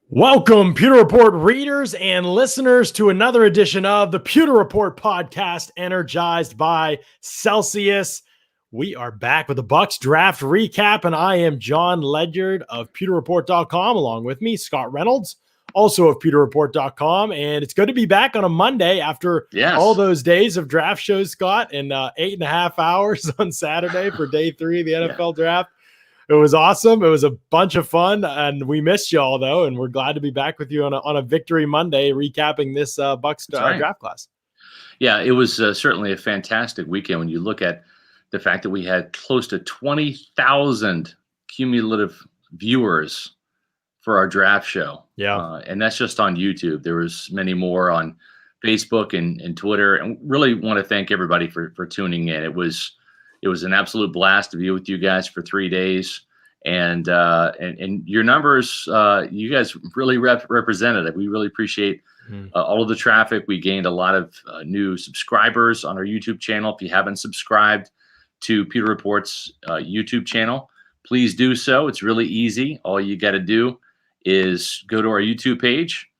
Welcome, Pewter Report readers and listeners, to another edition of the Pewter Report podcast, energized by Celsius. We are back with the Bucs draft recap, and I am John Ledyard of PewterReport.com. Along with me, Scott Reynolds, also of PewterReport.com. And it's good to be back on a Monday after all those days of draft shows, Scott, and 8.5 hours on Saturday for day 3 of the NFL draft. It was awesome. It was a bunch of fun, and we missed y'all, though, and we're glad to be back with you on a Victory Monday recapping this Bucs draft class. Yeah, it was certainly a fantastic weekend when you look at the fact that we had close to 20,000 cumulative viewers for our draft show. Yeah. And that's just on YouTube. There was many more on Facebook and Twitter, and really want to thank everybody for tuning in. It was an absolute blast to be with you guys for 3 days, and your numbers, you guys really represented it. We really appreciate all of the traffic. We gained a lot of new subscribers on our YouTube channel. If you haven't subscribed to Pewter Report's YouTube channel, please do so. It's really easy. All you got to do is go to our YouTube page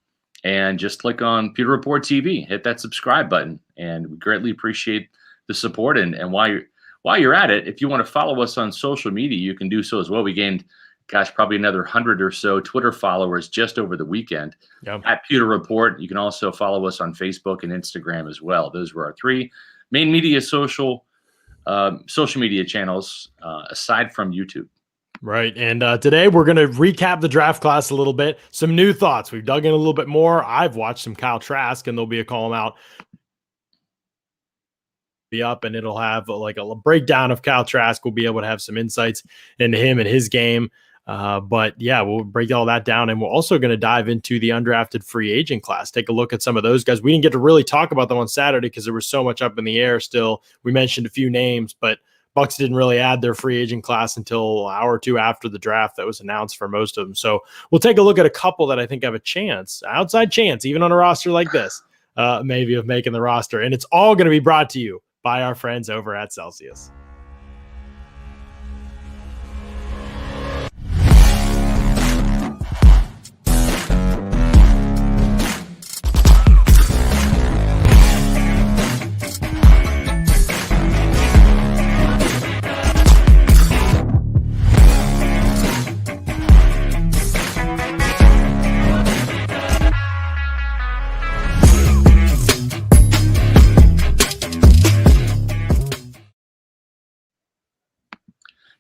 and just click on Pewter Report TV, hit that subscribe button, and we greatly appreciate the support. And while you're at it, if you want to follow us on social media, you can do so as well. We gained, probably another 100 or so Twitter followers just over the weekend at Pewter Report. You can also follow us on Facebook and Instagram as well. Those were our 3 main social media channels, aside from YouTube. Right. And today we're going to recap the draft class a little bit. Some new thoughts. We've dug in a little bit more. I've watched some Kyle Trask, and there'll be a call him out up, and it'll have like a breakdown of Kyle Trask. We'll be able to have some insights into him and his game. But yeah, we'll break all that down, and we're also going to dive into the undrafted free agent class. Take a look at some of those guys. We didn't get to really talk about them on Saturday because there was so much up in the air still. We mentioned a few names, but Bucs didn't really add their free agent class until an hour or two after the draft that was announced for most of them. So we'll take a look at a couple that I think have a chance, outside chance, even on a roster like this, maybe of making the roster. And it's all going to be brought to you by our friends over at Celsius.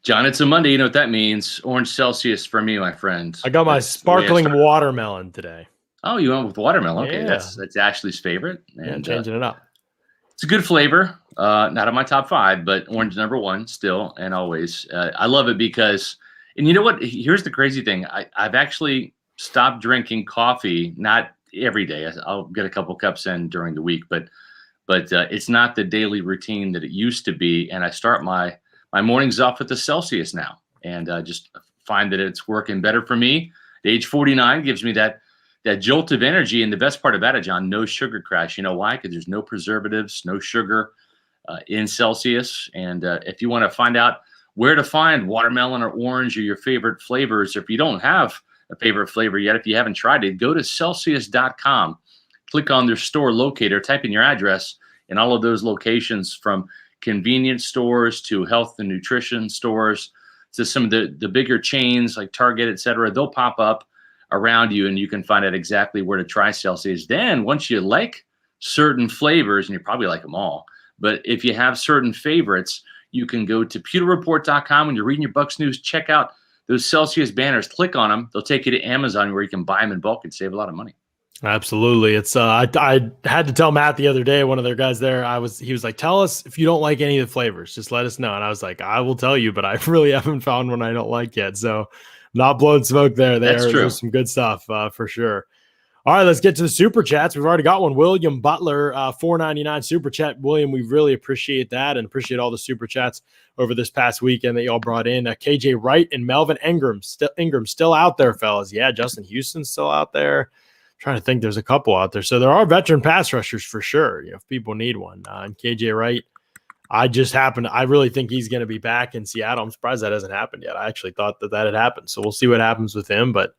John, it's a Monday. You know what that means. Orange Celsius for me, my friend. I got my sparkling watermelon today. Oh, you went with watermelon. Okay, yeah. That's Ashley's favorite. And changing it up. It's a good flavor. Not in my top 5, but orange number 1 still and always. I love it because, and you know what? Here's the crazy thing. I've actually stopped drinking coffee, not every day. I'll get a couple cups in during the week, but it's not the daily routine that it used to be. And I start my mornings off with the Celsius now, and just find that it's working better for me. At age 49 gives me that jolt of energy, and the best part about it, John, no sugar crash. You know why? Because there's no preservatives, no sugar in Celsius. And if you want to find out where to find watermelon or orange or your favorite flavors, or if you don't have a favorite flavor yet, if you haven't tried it, go to Celsius.com, click on their store locator, type in your address, and all of those locations, from convenience stores to health and nutrition stores to some of the bigger chains like Target, et cetera, they'll pop up around you, and you can find out exactly where to try Celsius. Then once you like certain flavors, and you probably like them all, but if you have certain favorites, you can go to PewterReport.com. When you're reading your Bucs news, check out those Celsius banners, click on them. They'll take you to Amazon, where you can buy them in bulk and save a lot of money. Absolutely. It's I had to tell Matt the other day, one of their guys there, he was like, tell us if you don't like any of the flavors, just let us know. And I was like, I will tell you, but I really haven't found one I don't like yet. So not blowing smoke there. There's some good stuff for sure. All right, let's get to the super chats. We've already got one. William Butler, $4.99 super chat. William, we really appreciate that, and appreciate all the super chats over this past weekend that y'all brought in. KJ Wright and Melvin Ingram still out there, fellas. Yeah, Justin Houston's still out there. Trying to think, there's a couple out there. So there are veteran pass rushers for sure, if people need one. And KJ Wright, I really think he's going to be back in Seattle. I'm surprised that hasn't happened yet. I actually thought that had happened. So we'll see what happens with him. But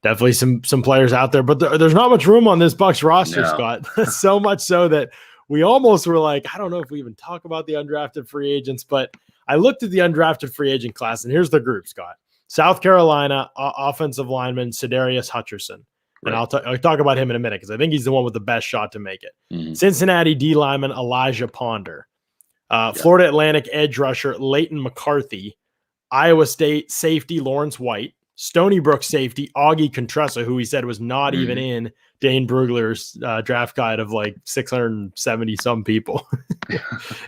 definitely some players out there, but there's not much room on this Bucs roster, No. Scott. So much so that we almost were like, I don't know if we even talk about the undrafted free agents, but I looked at the undrafted free agent class, and here's the group, Scott. South Carolina offensive lineman Sedarius Hutcherson. And I'll talk about him in a minute because I think he's the one with the best shot to make it. Mm-hmm. Cincinnati D lineman Elijah Ponder. Florida Atlantic edge rusher Leighton McCarthy. Iowa State safety Lawrence White. Stony Brook safety Augie Contressa, who he said was not even in Dane Brugler's draft guide of like 670 some people.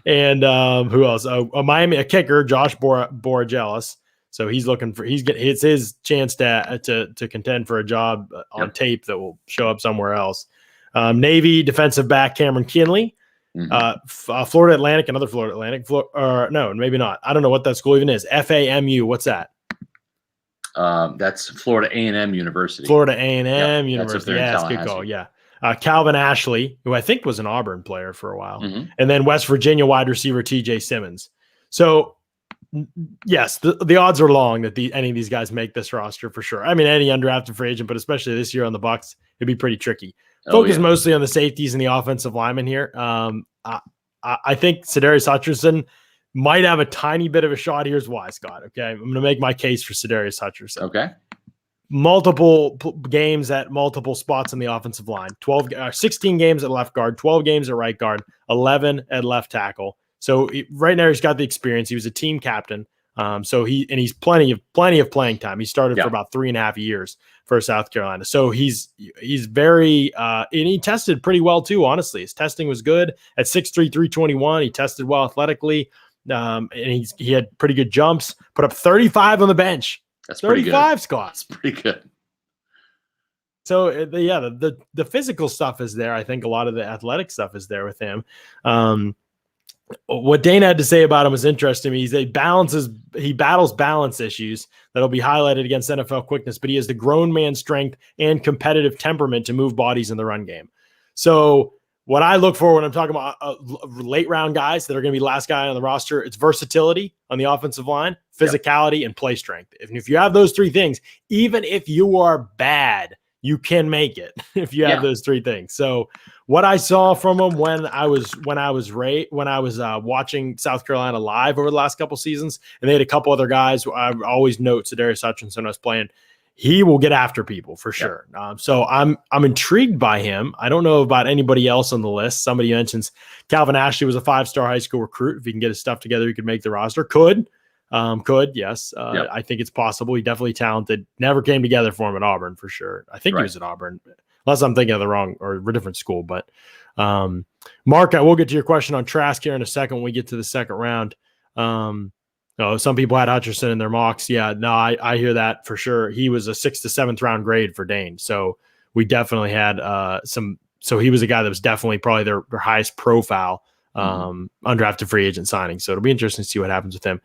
And who else? A kicker, Josh Borgelis. So he's it's his chance to contend for a job on tape that will show up somewhere else. Navy defensive back Cameron Kinley. Florida Atlantic, another Florida Atlantic. No, maybe not. I don't know what that school even is. FAMU. What's that? That's Florida A&M University. Florida A&M University. Yeah, that's a good call. Yeah. Calvin Ashley, who I think was an Auburn player for a while. And then West Virginia wide receiver TJ Simmons. So, yes, the odds are long that any of these guys make this roster for sure. I mean, any undrafted free agent, but especially this year on the Bucs, it'd be pretty tricky. Focus mostly on the safeties and the offensive linemen here. I think Sedarius Hutcherson might have a tiny bit of a shot. Here's why, Scott. Okay, I'm going to make my case for Sedarius Hutcherson. Okay. Multiple games at multiple spots in the offensive line. 16 games at left guard, 12 games at right guard, 11 at left tackle. So right now he's got the experience. He was a team captain. So he's plenty of playing time. He started for about 3.5 years for South Carolina. So he's very and he tested pretty well too. Honestly, his testing was good at 6'3", 321. He tested well athletically, and he had pretty good jumps. Put up 35 on the bench. That's 35, pretty good. Scott. That's pretty good. So the physical stuff is there. I think a lot of the athletic stuff is there with him. What Dane had to say about him was interesting to me. He battles balance issues that'll be highlighted against NFL quickness, but he has the grown man strength and competitive temperament to move bodies in the run game. So what I look for when I'm talking about late round guys that are going to be last guy on the roster, it's versatility on the offensive line, physicality, and play strength. If you have those three things, even if you are bad, you can make it if you have those three things. So what I saw from him when I was watching South Carolina live over the last couple seasons, and they had a couple other guys. I always note Sedarius Hutcherson when I was playing. He will get after people for sure. So I'm intrigued by him. I don't know about anybody else on the list. Somebody mentions Calvin Ashley was a 5-star high school recruit. If he can get his stuff together, he could make the roster. Yes. I think it's possible. He definitely talented. Never came together for him at Auburn for sure. I think he was at Auburn, unless I'm thinking of the wrong or a different school. But Mark, I will get to your question on Trask here in a second when we get to the second round. Some people had Hutcherson in their mocks. Yeah, no, I hear that for sure. He was a 6th to 7th round grade for Dane. So we definitely had so he was a guy that was definitely probably their highest profile undrafted free agent signing. So it'll be interesting to see what happens with him.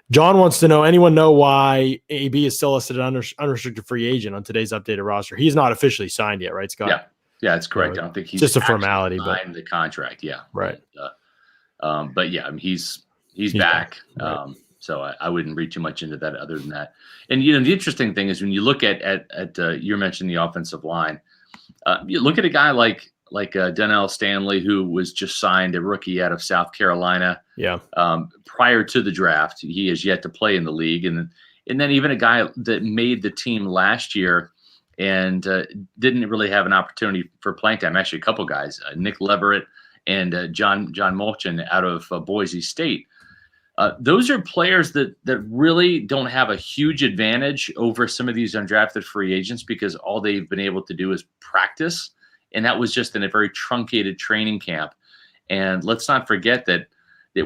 John wants to know, anyone know why AB is still listed as unrestricted free agent on today's updated roster? He's not officially signed yet, right, Scott? Yeah, that's correct. I don't think he's just a formality, signed the contract. Yeah, right. But yeah, I mean, he's back. Right. So I wouldn't read too much into that other than that. And the interesting thing is when you look at you mentioned the offensive line, you look at a guy like Donnell Stanley, who was just signed, a rookie out of South Carolina. Yeah. Prior to the draft, he has yet to play in the league, and then even a guy that made the team last year and didn't really have an opportunity for playing time. Actually, a couple guys, Nick Leverett and John Molchan out of Boise State. Those are players that really don't have a huge advantage over some of these undrafted free agents because all they've been able to do is practice. And that was just in a very truncated training camp. And let's not forget that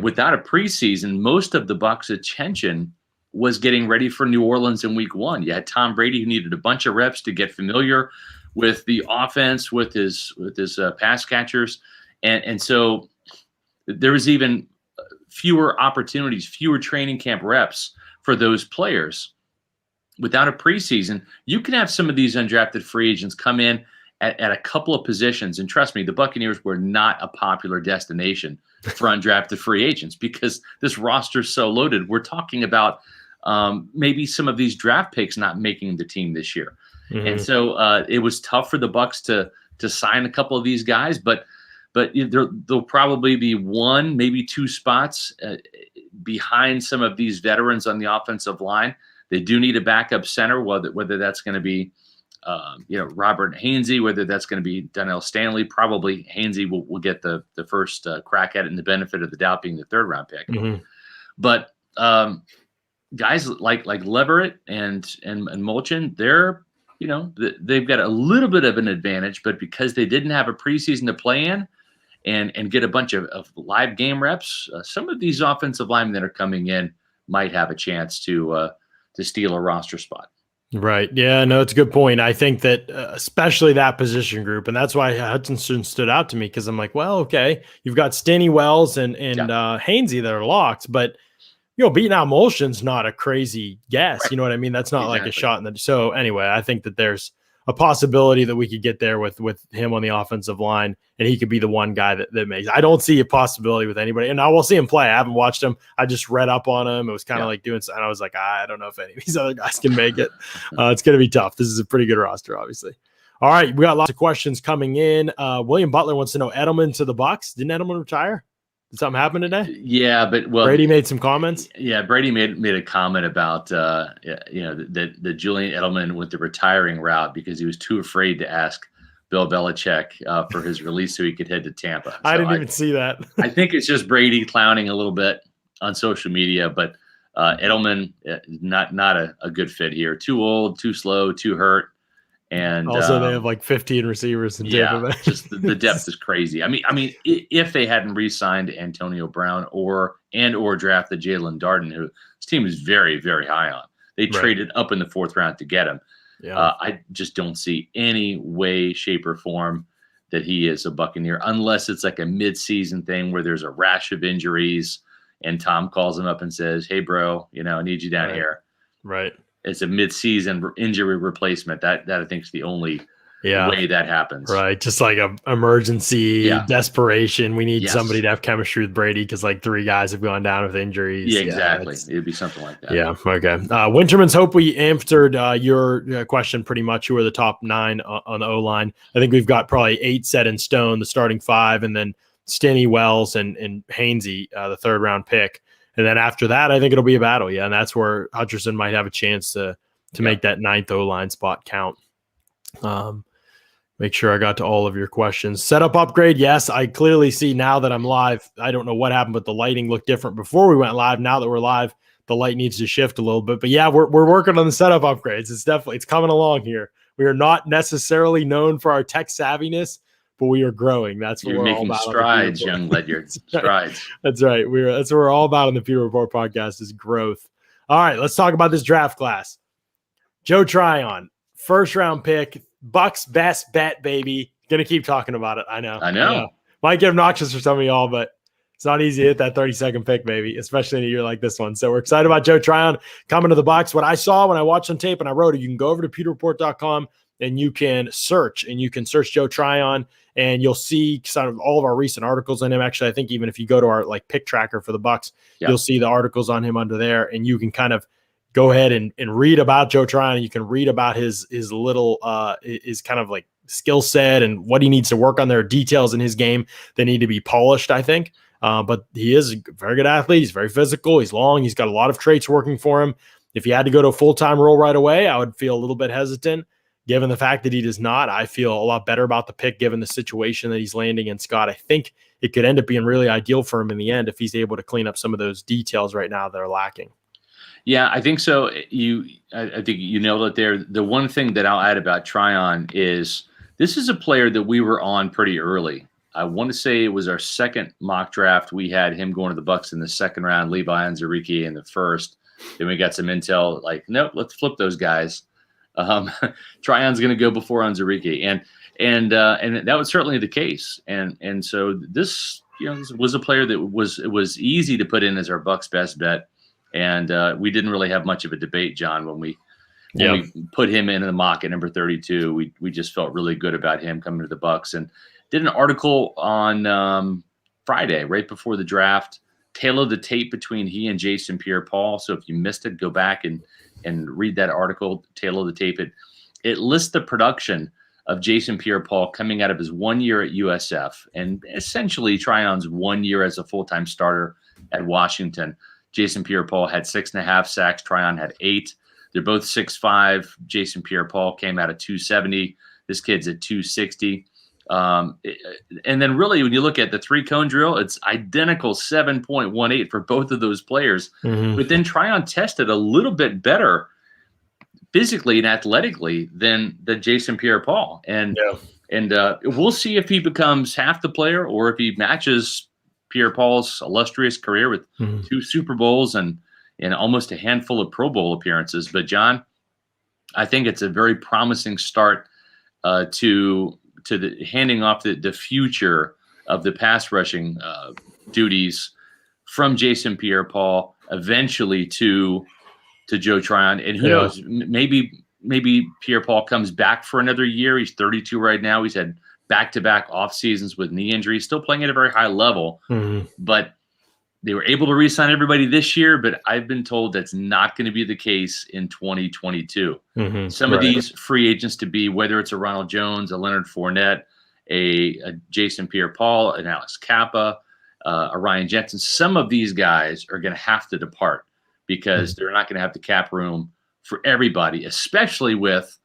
without a preseason, most of the Bucs' attention was getting ready for New Orleans in week 1. You had Tom Brady, who needed a bunch of reps to get familiar with the offense, with his pass catchers. And so there was even fewer opportunities, fewer training camp reps for those players. Without a preseason, you can have some of these undrafted free agents come in at a couple of positions. And trust me, the Buccaneers were not a popular destination for undrafted free agents because this roster is so loaded. We're talking about maybe some of these draft picks not making the team this year. And so it was tough for the Bucs to sign a couple of these guys, but there'll probably be one, maybe two spots behind some of these veterans on the offensive line. They do need a backup center, whether that's going to be Robert Hainesy, whether that's going to be Donnell Stanley. Probably Hainesy will get the first crack at it, and the benefit of the doubt being the third round pick. But guys like Leverett and Mulchin, they've got a little bit of an advantage, but because they didn't have a preseason to play in and get a bunch of live game reps, some of these offensive linemen that are coming in might have a chance to steal a roster spot. Right. Yeah, no, it's a good point. I think that especially that position group, and that's why Hutchinson stood out to me, because I'm like, well, okay, you've got Stinny, Wells, and Hainesy that are locked, but beating out Mulchin's not a crazy guess. Right. You know what I mean? That's not like a shot in the. So anyway, I think that there's a possibility that we could get there with him on the offensive line, and he could be the one guy that makes. I don't see a possibility with anybody, and I will see him play. I haven't watched him. I just read up on him. It was kind of like doing, and I was like, I don't know if any of these other guys can make it. It's going to be tough. This is a pretty good roster, obviously. All right, we got lots of questions coming in. William Butler wants to know Edelman to the Bucs. Didn't Edelman retire? Did something happen today? Yeah, but Brady made some comments. Yeah, Brady made a comment about that Julian Edelman went the retiring route because he was too afraid to ask Bill Belichick for his release so he could head to Tampa. So I didn't even see that. I think it's just Brady clowning a little bit on social media, but Edelman not a good fit here. Too old, too slow, too hurt. And also, they have like 15 receivers in Tampa Bay. Just the depth is crazy. I mean, if they hadn't re-signed Antonio Brown or drafted Jalen Darden, who this team is very, very high on, they traded up in the fourth round to get him. Yeah. I just don't see any way, shape, or form that he is a Buccaneer, unless it's like a mid-season thing where there's a rash of injuries, and Tom calls him up and says, "Hey, bro, I need you down here." Right. It's a mid-season injury replacement. That I think is the only way that happens. Right. Just like a emergency desperation. We need somebody to have chemistry with Brady because like 3 guys have gone down with injuries. Yeah, exactly. It'd be something like that. Yeah. Okay. Winterman's hope we answered your question pretty much. Who are the top 9 on the O-line? I think we've got probably 8 set in stone, the starting 5, and then Stinny, Wells, and Hainesy, the third round pick. And then after that, I think it'll be a battle. Yeah. And that's where Hutcherson might have a chance to make that 9th O-line spot count. Make sure I got to all of your questions. Setup upgrade. Yes. I clearly see now that I'm live. I don't know what happened, but the lighting looked different before we went live. Now that we're live, the light needs to shift a little bit, but yeah, we're working on the setup upgrades. It's coming along here. We are not necessarily known for our tech savviness, but we are growing. That's what you're we're all about. Strides, young Ledyard. Strides. That's right. That's what we're all about on the Pewter Report podcast is growth. All right, let's talk about this draft class. Joe Tryon, first round pick, Bucs best bet, baby. Gonna keep talking about it. I know. Might get obnoxious for some of y'all, but it's not easy to hit that 32nd pick, baby, especially in a year like this one. So we're excited about Joe Tryon coming to the Bucs. What I saw when I watched on tape and I wrote it, you can go over to pewterreport.com and you can search Joe Tryon, and you'll see some of all of our recent articles on him. Actually, I think even if you go to our like pick tracker for the Bucs, you'll see the articles on him under there, and you can kind of go ahead and read about Joe Tryon. And you can read about his little his kind of like skill set and what he needs to work on. There are details in his game that need to be polished, I think. But he is a very good athlete. He's very physical. He's long. He's got a lot of traits working for him. If he had to go to a full-time role right away, I would feel a little bit hesitant. Given the fact that he does not, I feel a lot better about the pick given the situation that he's landing in. Scott, I think it could end up being really ideal for him in the end if he's able to clean up some of those details right now that are lacking. Yeah, I think so. I think you nailed it there. The one thing that I'll add about Tryon is this is a player that we were on pretty early. I want to say it was our second mock draft. We had him going to the Bucs in the second round, Levi Onwuzurike in the first. Then we got some intel like, nope, let's flip those guys. Tryon's going to go before Onwuzurike, and that was certainly the case. And so this was a player that it was easy to put in as our Bucs best bet, and we didn't really have much of a debate, John, when we put him in the mock at number 32. We just felt really good about him coming to the Bucs, and did an article on Friday right before the draft, tailored the tape between he and Jason Pierre-Paul. So if you missed it, go back and read that article, tailor the tape. it lists the production of Jason Pierre-Paul coming out of his 1 year at USF and essentially Tryon's 1 year as a full-time starter at Washington. Jason Pierre-Paul had 6.5 sacks. Tryon had 8. They're both 6'5". Jason Pierre-Paul came out at 270. This kid's at 260. And then really when you look at the 3-cone drill, it's identical 7.18 for both of those players. Mm-hmm. But then Tryon tested a little bit better physically and athletically than Jason Pierre-Paul. And we'll see if he becomes half the player or if he matches Pierre-Paul's illustrious career with 2 Super Bowls and almost a handful of Pro Bowl appearances. But John, I think it's a very promising start to the handing off the future of the pass rushing duties from Jason Pierre-Paul eventually to Joe Tryon. And who knows, maybe Pierre-Paul comes back for another year. He's 32 right now. He's had back-to-back off seasons with knee injuries, still playing at a very high level. But they were able to re-sign everybody this year, but I've been told that's not going to be the case in 2022. Some of these free agents to be, whether it's a Ronald Jones, a Leonard Fournette, a Jason Pierre-Paul, an Alex Kappa, a Ryan Jensen, some of these guys are going to have to depart because they're not going to have the cap room for everybody, especially with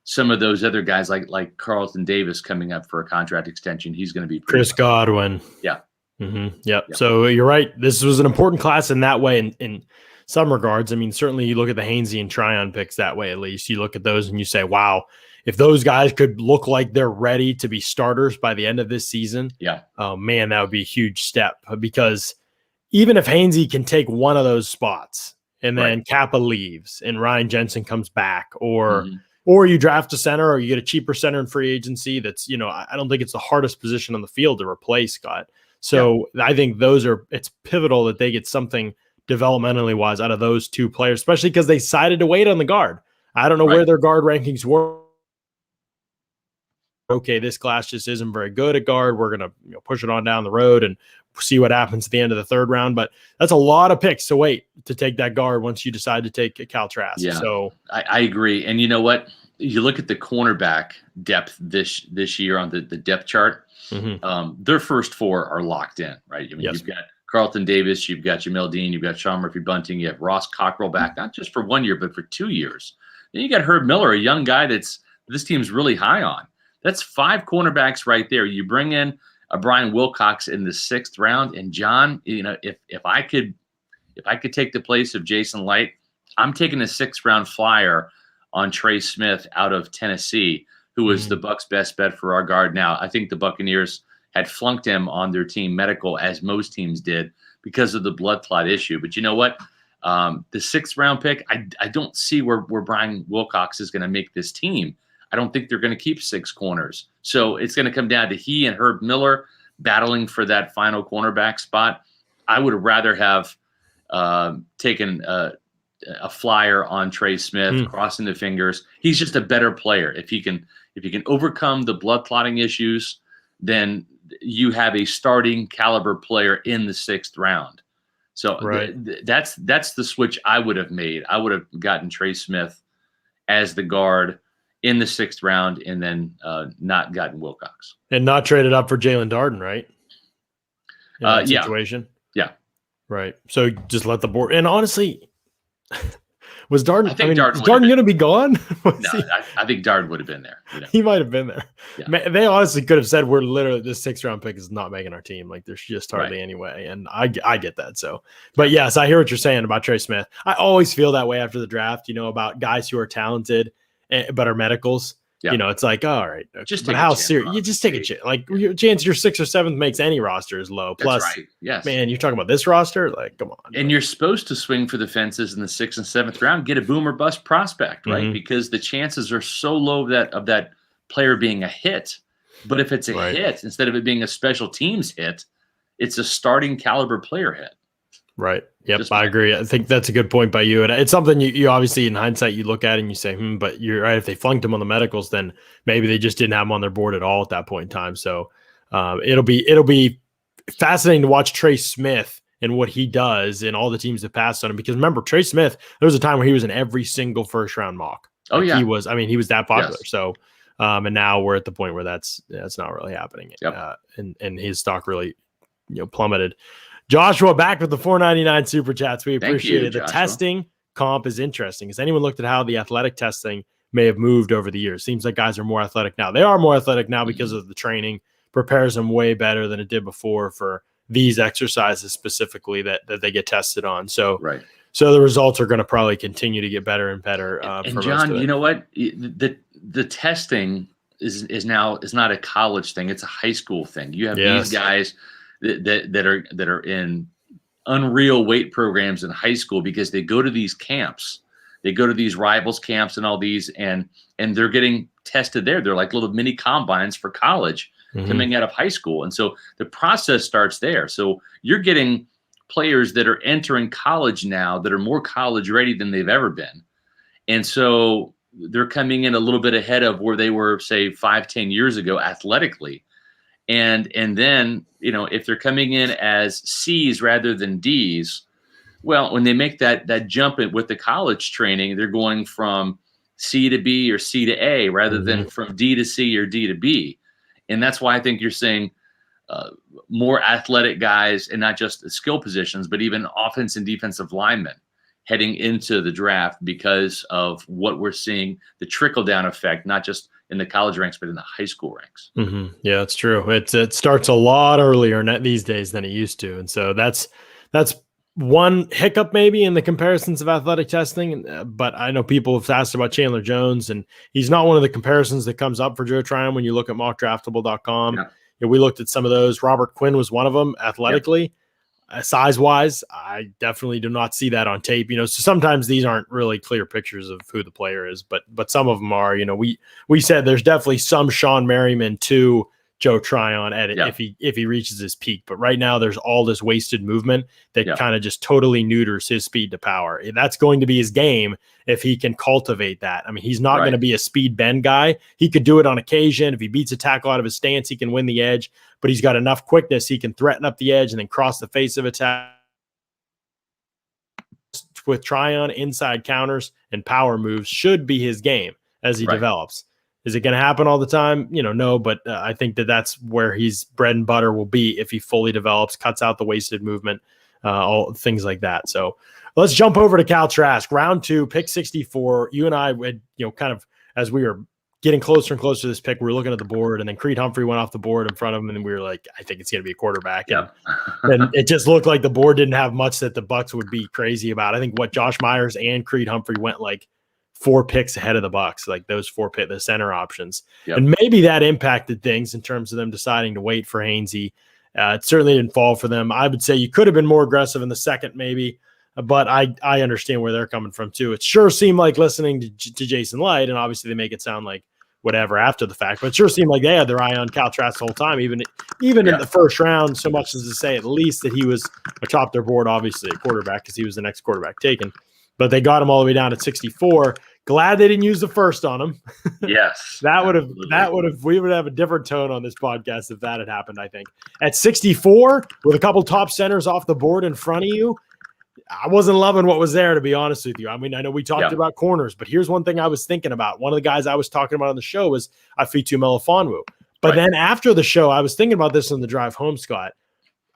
some of those other guys like Carlton Davis coming up for a contract extension. He's going to be Chris Godwin. Yeah. Yep. So you're right. This was an important class in that way in some regards. I mean, certainly you look at the Hainesy and Tryon picks that way, at least. You look at those and you say, wow, if those guys could look like they're ready to be starters by the end of this season, oh man, that would be a huge step. Because even if Hainesy can take one of those spots and then Kappa leaves and Ryan Jensen comes back, or you draft a center or you get a cheaper center in free agency, that's, I don't think it's the hardest position on the field to replace, Scott. So I think it's pivotal that they get something developmentally wise out of those 2 players, especially because they decided to wait on the guard. I don't know where their guard rankings were. Okay, this class just isn't very good at guard. We're going to push it on down the road and see what happens at the end of the 3rd round. But that's a lot of picks to wait to take that guard once you decide to take Cal Trask. Yeah, so I agree. And you know what? You look at the cornerback depth this year on the depth chart. Their first 4 are locked in, right? I mean, you've got Carlton Davis, you've got Jamel Dean, you've got Sean Murphy-Bunting, you have Ross Cockrell back, not just for 1 year, but for 2 years. Then you got Herb Miller, a young guy this team's really high on. That's 5 cornerbacks right there. You bring in a Brian Wilcox in the 6th round, and John, if I could take the place of Jason Light, I'm taking a 6th round flyer on Trey Smith out of Tennessee, who was the Bucs' best bet for our guard. Now, I think the Buccaneers had flunked him on their team medical, as most teams did, because of the blood clot issue. But you know what? The 6th round pick, I don't see where Brian Wilcox is going to make this team. I don't think they're going to keep 6 corners. So it's going to come down to he and Herb Miller battling for that final cornerback spot. I would rather have taken a flyer on Trey Smith, crossing the fingers. He's just a better player. If he can overcome the blood clotting issues, then you have a starting caliber player in the 6th round. So that's the switch I would have made. I would have gotten Trey Smith as the guard in the 6th round and then not gotten Wilcox. And not traded up for Jalen Darden, right? In that situation? Yeah. Right. So just let the board. And honestly, was Darden? I think Darden is Darden going to be gone? I think Darden would have been there. He might have been there. Yeah. They honestly could have said, "We're literally this 6th round pick is not making our team. Like there's just hardly anyway." And I get that. So, but yes, I hear what you're saying about Trey Smith. I always feel that way after the draft. About guys who are talented but are medicals. Yeah. It's like, all right, just but how serious? You just take a chance. Like your chance, your 6th or 7th makes any roster is low. Plus, yes, man, you're talking about this roster. Like, come on. And you're supposed to swing for the fences in the 6th and 7th round, get a boom or bust prospect, right? Because the chances are so low of that player being a hit. But if it's a hit, instead of it being a special teams hit, it's a starting caliber player hit. Right. Yep. I agree. I think that's a good point by you. And it's something you obviously in hindsight, you look at and you say, but you're right. If they flunked him on the medicals, then maybe they just didn't have him on their board at all at that point in time. So it'll be fascinating to watch Trey Smith and what he does and all the teams that passed on him. Because remember, Trey Smith, there was a time where he was in every single 1st round mock. Oh, Like yeah. he was that popular. Yes. So, and now we're at the point where that's not really happening. Yep. And his stock really, plummeted. Joshua back with the $4.99 super chats. We appreciate it. The Joshua. testing comp is interesting. Has anyone looked at how the athletic testing may have moved over the years? Seems like guys are more athletic now. They are more athletic now because of the training. Prepares them way better than it did before for these exercises specifically that they get tested on. So, so the results are going to probably continue to get better and better. And John, you know what? The testing is not a college thing. It's a high school thing. You have these guys that are in unreal weight programs in high school because they go to these camps. They go to these rivals camps and all these, and they're getting tested there. They're like little mini combines for college coming out of high school. And so the process starts there. So you're getting players that are entering college now that are more college ready than they've ever been. And so they're coming in a little bit ahead of where they were, say, 5-10 years ago athletically. And then, if they're coming in as C's rather than D's, well, when they make that jump with the college training, they're going from C to B or C to A rather than from D to C or D to B. And that's why I think you're seeing more athletic guys, and not just the skill positions, but even offense and defensive linemen heading into the draft because of what we're seeing, the trickle-down effect, not just in the college ranks, but in the high school ranks. Yeah, that's true. It starts a lot earlier these days than it used to. And so that's one hiccup maybe in the comparisons of athletic testing. But I know people have asked about Chandler Jones, and he's not one of the comparisons that comes up for Joe Tryon when you look at mockdraftable.com. Yeah. We looked at some of those. Robert Quinn was one of them athletically. Size-wise, I definitely do not see that on tape. So sometimes these aren't really clear pictures of who the player is, but some of them are. We said there's definitely some Sean Merriman to Joe Tryon edit if he reaches his peak. But right now there's all this wasted movement that kind of just totally neuters his speed to power. That's going to be his game if he can cultivate that. I mean, he's not going to be a speed bend guy. He could do it on occasion. If he beats a tackle out of his stance, he can win the edge, but he's got enough quickness. He can threaten up the edge and then cross the face of a tackle. With Tryon, inside counters and power moves should be his game as he develops. Is it going to happen all the time? No, but I think that's where he's bread and butter will be if he fully develops, cuts out the wasted movement, all things like that. So let's jump over to Cal Trask, round 2, pick 64. You and I had, kind of as we were getting closer and closer to this pick, we were looking at the board, and then Creed Humphrey went off the board in front of him, and we were like, I think it's going to be a quarterback. And it just looked like the board didn't have much that the Bucs would be crazy about. I think Josh Myers and Creed Humphrey went like 4 picks ahead of the Bucs, like those 4 the center options. And maybe that impacted things in terms of them deciding to wait for Hainesy. It certainly didn't fall for them. I would say you could have been more aggressive in the second maybe, but I understand where they're coming from too. It sure seemed like listening to Jason Light, and obviously they make it sound like whatever after the fact, but it sure seemed like they had their eye on Cal Trask the whole time, even in the first round, so much as to say at least that he was atop their board, obviously a quarterback because he was the next quarterback taken. But they got him all the way down at 64. Glad they didn't use the first on him. Yes. We would have a different tone on this podcast if that had happened, I think. At 64, with a couple top centers off the board in front of you, I wasn't loving what was there, to be honest with you. I mean, I know we talked about corners, but here's one thing I was thinking about. One of the guys I was talking about on the show was Afitu Melifonwu. But then after the show, I was thinking about this on the drive home, Scott.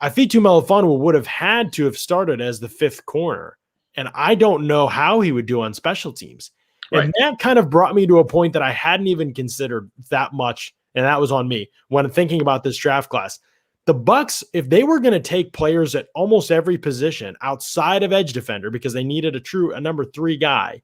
Afitu Melifonwu would have had to have started as the 5th corner. And I don't know how he would do on special teams. And that kind of brought me to a point that I hadn't even considered that much. And that was on me when thinking about this draft class. The Bucs, if they were going to take players at almost every position outside of edge defender, because they needed a number 3 guy,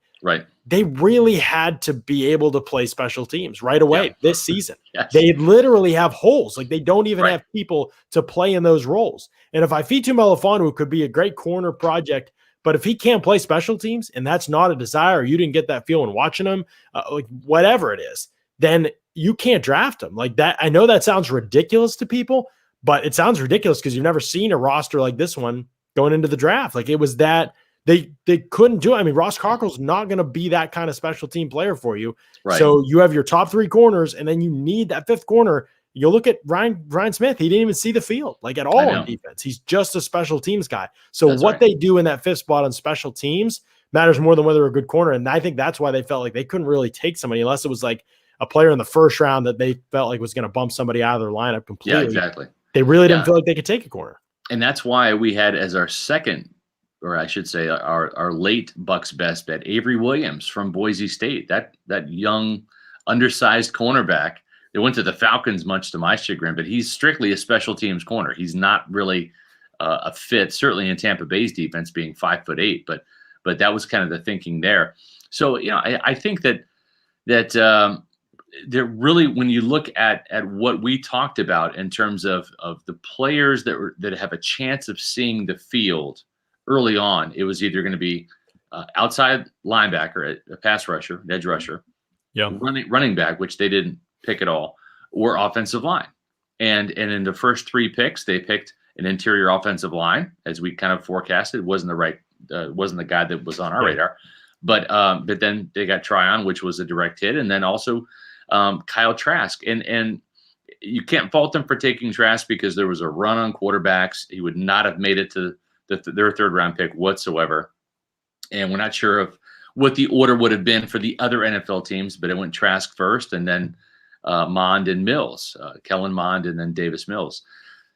they really had to be able to play special teams right away this season. They literally have holes. Like they don't even have people to play in those roles. And if Afitu Melifonwu could be a great corner project, but if he can't play special teams and that's not a desire, you didn't get that feeling watching him, like whatever it is, then you can't draft him like that. I know that sounds ridiculous to people, but it sounds ridiculous because you've never seen a roster like this one going into the draft. Like it was that they couldn't do it. I mean, Ross Cockrell's not going to be that kind of special team player for you. So you have your top 3 corners, and then you need that 5th corner. You look at Ryan Smith. He didn't even see the field like at all on defense. He's just a special teams guy. So they do in that 5th spot on special teams matters more than whether they're a good corner. And I think that's why they felt like they couldn't really take somebody unless it was like a player in the first round that they felt like was going to bump somebody out of their lineup completely. Yeah, exactly. They really didn't feel like they could take a corner. And that's why we had as our second, or I should say our late Bucs best bet, Avery Williams from Boise State, that young, undersized cornerback. They went to the Falcons, much to my chagrin, but he's strictly a special teams corner. He's not really a fit, certainly in Tampa Bay's defense, being 5'8", but that was kind of the thinking there. So, I think that there really, when you look at what we talked about in terms of the players that have a chance of seeing the field early on, it was either going to be outside linebacker, a pass rusher, an edge rusher, running back, which they didn't pick at all, or offensive line. And in the first 3 picks, they picked an interior offensive line, as we kind of forecasted. Wasn't the guy that was on our radar, but then they got Tryon, which was a direct hit, and then also Kyle Trask, and you can't fault them for taking Trask because there was a run on quarterbacks. He would not have made it to their 3rd round pick whatsoever, and we're not sure of what the order would have been for the other NFL teams, but it went Trask first, and then Mond and Mills, Kellen Mond, and then Davis Mills.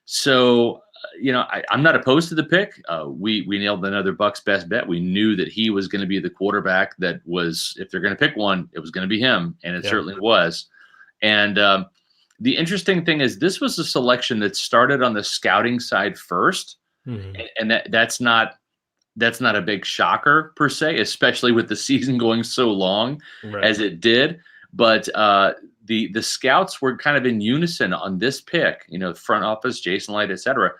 So, I'm not opposed to the pick. We nailed another Bucs best bet. We knew that he was going to be the quarterback that was, if they're going to pick one, it was going to be him, and it certainly was. And the interesting thing is this was a selection that started on the scouting side first, and that's not a big shocker per se, especially with the season going so long as it did. But the scouts were kind of in unison on this pick, front office, Jason Light, et cetera.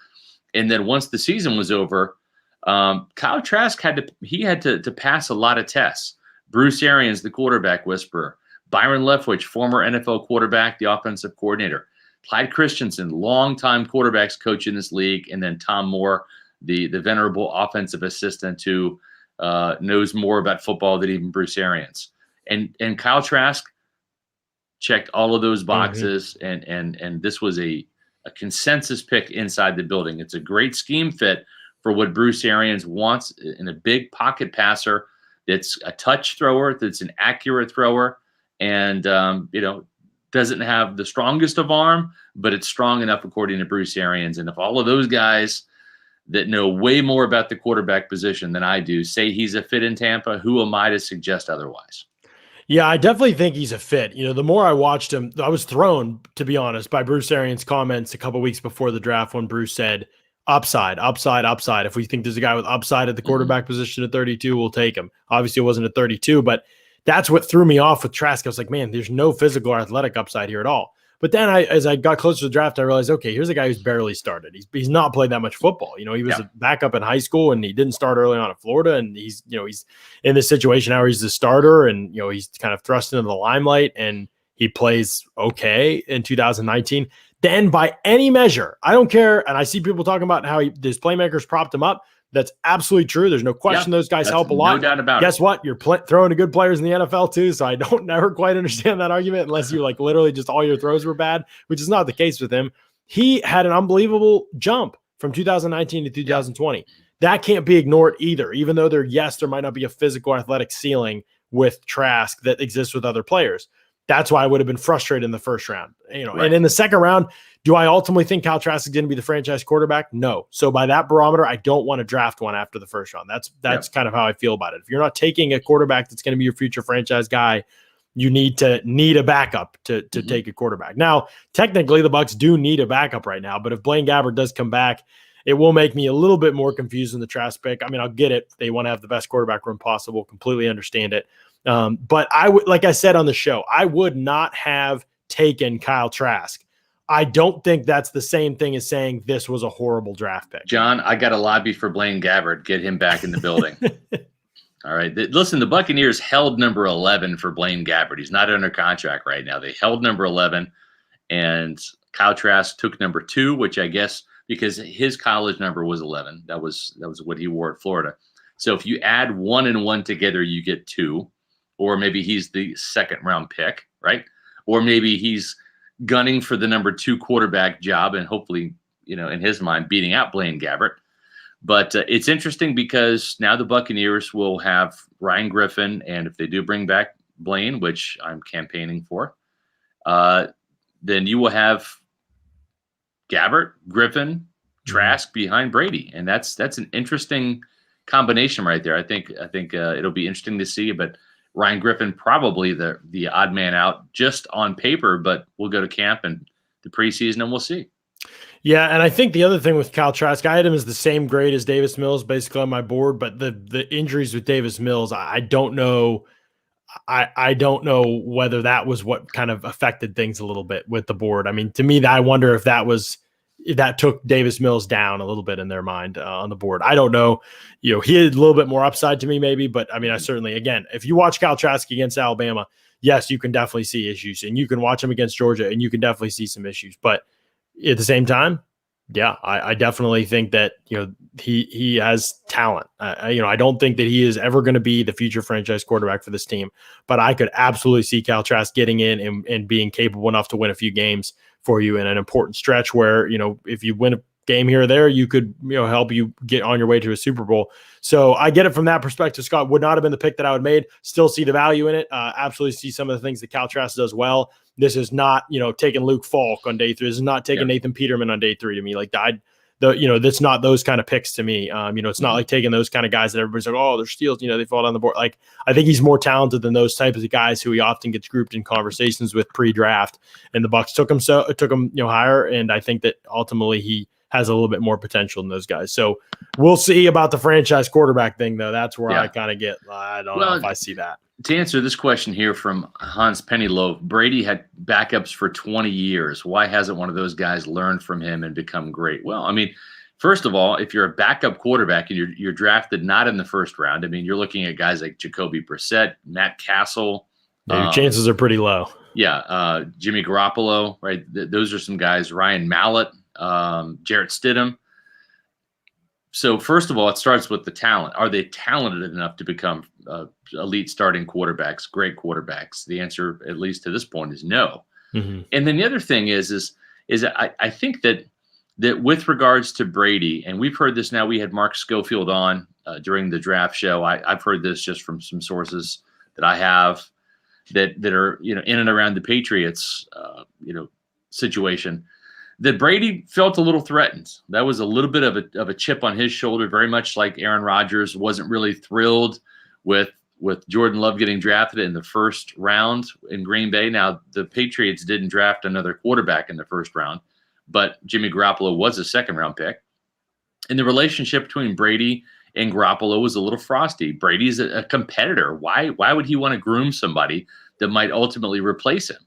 And then once the season was over, Kyle Trask had to pass a lot of tests. Bruce Arians, the quarterback whisperer, Byron Leftwich, former NFL quarterback, the offensive coordinator, Clyde Christensen, longtime quarterbacks coach in this league, and then Tom Moore, the venerable offensive assistant who knows more about football than even Bruce Arians. And Kyle Trask checked all of those boxes, and this was a consensus pick inside the building. It's a great scheme fit for what Bruce Arians wants in a big pocket passer that's a touch thrower, that's an accurate thrower, and doesn't have the strongest of arm, but it's strong enough according to Bruce Arians. And if all of those guys that know way more about the quarterback position than I do say he's a fit in Tampa, who am I to suggest otherwise? Yeah, I definitely think he's a fit. The more I watched him, I was thrown, to be honest, by Bruce Arians' comments a couple weeks before the draft when Bruce said, upside. If we think there's a guy with upside at the quarterback position at 32, we'll take him. Obviously, it wasn't at 32, but that's what threw me off with Trask. I was like, man, there's no physical or athletic upside here at all. But then as I got closer to the draft, I realized, okay, here's a guy who's barely started. He's not played that much football. He was a backup in high school, and he didn't start early on in Florida. And he's in this situation now where he's the starter, and he's kind of thrust into the limelight, and he plays okay in 2019. Then by any measure, I don't care. And I see people talking about how his playmakers propped him up. That's absolutely true. There's no question those guys help a lot. No doubt about it. Guess what? You're throwing to good players in the NFL too. So I don't never quite understand that argument unless you literally just all your throws were bad, which is not the case with him. He had an unbelievable jump from 2019 to 2020. That can't be ignored either, even though there might not be a physical athletic ceiling with Trask that exists with other players. That's why I would have been frustrated in the first round. And in the second round, do I ultimately think Kyle Trask is going to be the franchise quarterback? No. So by that barometer, I don't want to draft one after the first round. That's kind of how I feel about it. If you're not taking a quarterback that's going to be your future franchise guy, you need a backup to take a quarterback. Now, technically, the Bucs do need a backup right now, but if Blaine Gabbard does come back, it will make me a little bit more confused in the Trask pick. I mean, I'll get it. They want to have the best quarterback room possible. Completely understand it. But I would, like I said on the show, I would not have taken Kyle Trask. I don't think that's the same thing as saying this was a horrible draft pick. John, I got to lobby for Blaine Gabbard. Get him back in the building. All right. Listen, the Buccaneers held number 11 for Blaine Gabbard. He's not under contract right now. They held number 11, and Kyle Trask took number 2, which I guess because his college number was 11. That was what he wore at Florida. So if you add 1 and 1 together, you get 2. Or maybe he's the second round pick, right? Or maybe he's gunning for the number 2 quarterback job and hopefully, in his mind, beating out Blaine Gabbard. But it's interesting because now the Buccaneers will have Ryan Griffin, and if they do bring back Blaine, which I'm campaigning for, then you will have Gabbard, Griffin, Trask behind Brady, and that's an interesting combination right there. I think it'll be interesting to see. But Ryan Griffin probably the odd man out just on paper, but we'll go to camp and the preseason and we'll see. Yeah, and I think the other thing with Kyle Trask, I had him as the same grade as Davis Mills basically on my board, but the injuries with Davis Mills, I don't know. I don't know whether that was what kind of affected things a little bit with the board. I mean, to me, I wonder if that took Davis Mills down a little bit in their mind on the board. I don't know. He had a little bit more upside to me maybe, but I mean, I certainly, again, if you watch Kyle Trask against Alabama, yes, you can definitely see issues, and you can watch him against Georgia and you can definitely see some issues, but at the same time, yeah, I definitely think that, he has talent. I don't think that he is ever going to be the future franchise quarterback for this team, but I could absolutely see Kyle Trask getting in and being capable enough to win a few games for you in an important stretch where, if you win a game here or there, you could, help you get on your way to a Super Bowl. So I get it from that perspective. Scott would not have been the pick that I would have made. Still see the value in it. Absolutely see some of the things that Kyle Trask does well. This is not, taking Luke Falk on day 3. This is not taking Nathan Peterman on day 3 to me. Like that's not those kind of picks to me. It's not like taking those kind of guys that everybody's like, oh, they're steals, they fall down the board. Like, I think he's more talented than those types of guys who he often gets grouped in conversations with pre-draft. And the Bucs took him higher. And I think that ultimately he has a little bit more potential than those guys. So we'll see about the franchise quarterback thing, though. That's where I kind of get, I don't know if I see that. To answer this question here from Hans Pennyloaf, Brady had backups for 20 years. Why hasn't one of those guys learned from him and become great? Well, I mean, first of all, if you're a backup quarterback and you're drafted not in the first round, I mean, you're looking at guys like Jacoby Brissett, Matt Castle. Yeah, your chances are pretty low. Yeah, Jimmy Garoppolo, right? Those are some guys. Ryan Mallett, Jarrett Stidham. So first of all, it starts with the talent. Are they talented enough to become elite starting quarterbacks, great quarterbacks? The answer, at least to this point, is no. Mm-hmm. And then the other thing is I think that with regards to Brady, and we've heard this now, we had Mark Schofield on during the draft show. I've heard this just from some sources that I have that are in and around the Patriots situation, that Brady felt a little threatened. That was a little bit of a chip on his shoulder, very much like Aaron Rodgers wasn't really thrilled with Jordan Love getting drafted in the first round in Green Bay. Now, the Patriots didn't draft another quarterback in the first round, but Jimmy Garoppolo was a second-round pick. And the relationship between Brady and Garoppolo was a little frosty. Brady's a competitor. Why would he want to groom somebody that might ultimately replace him?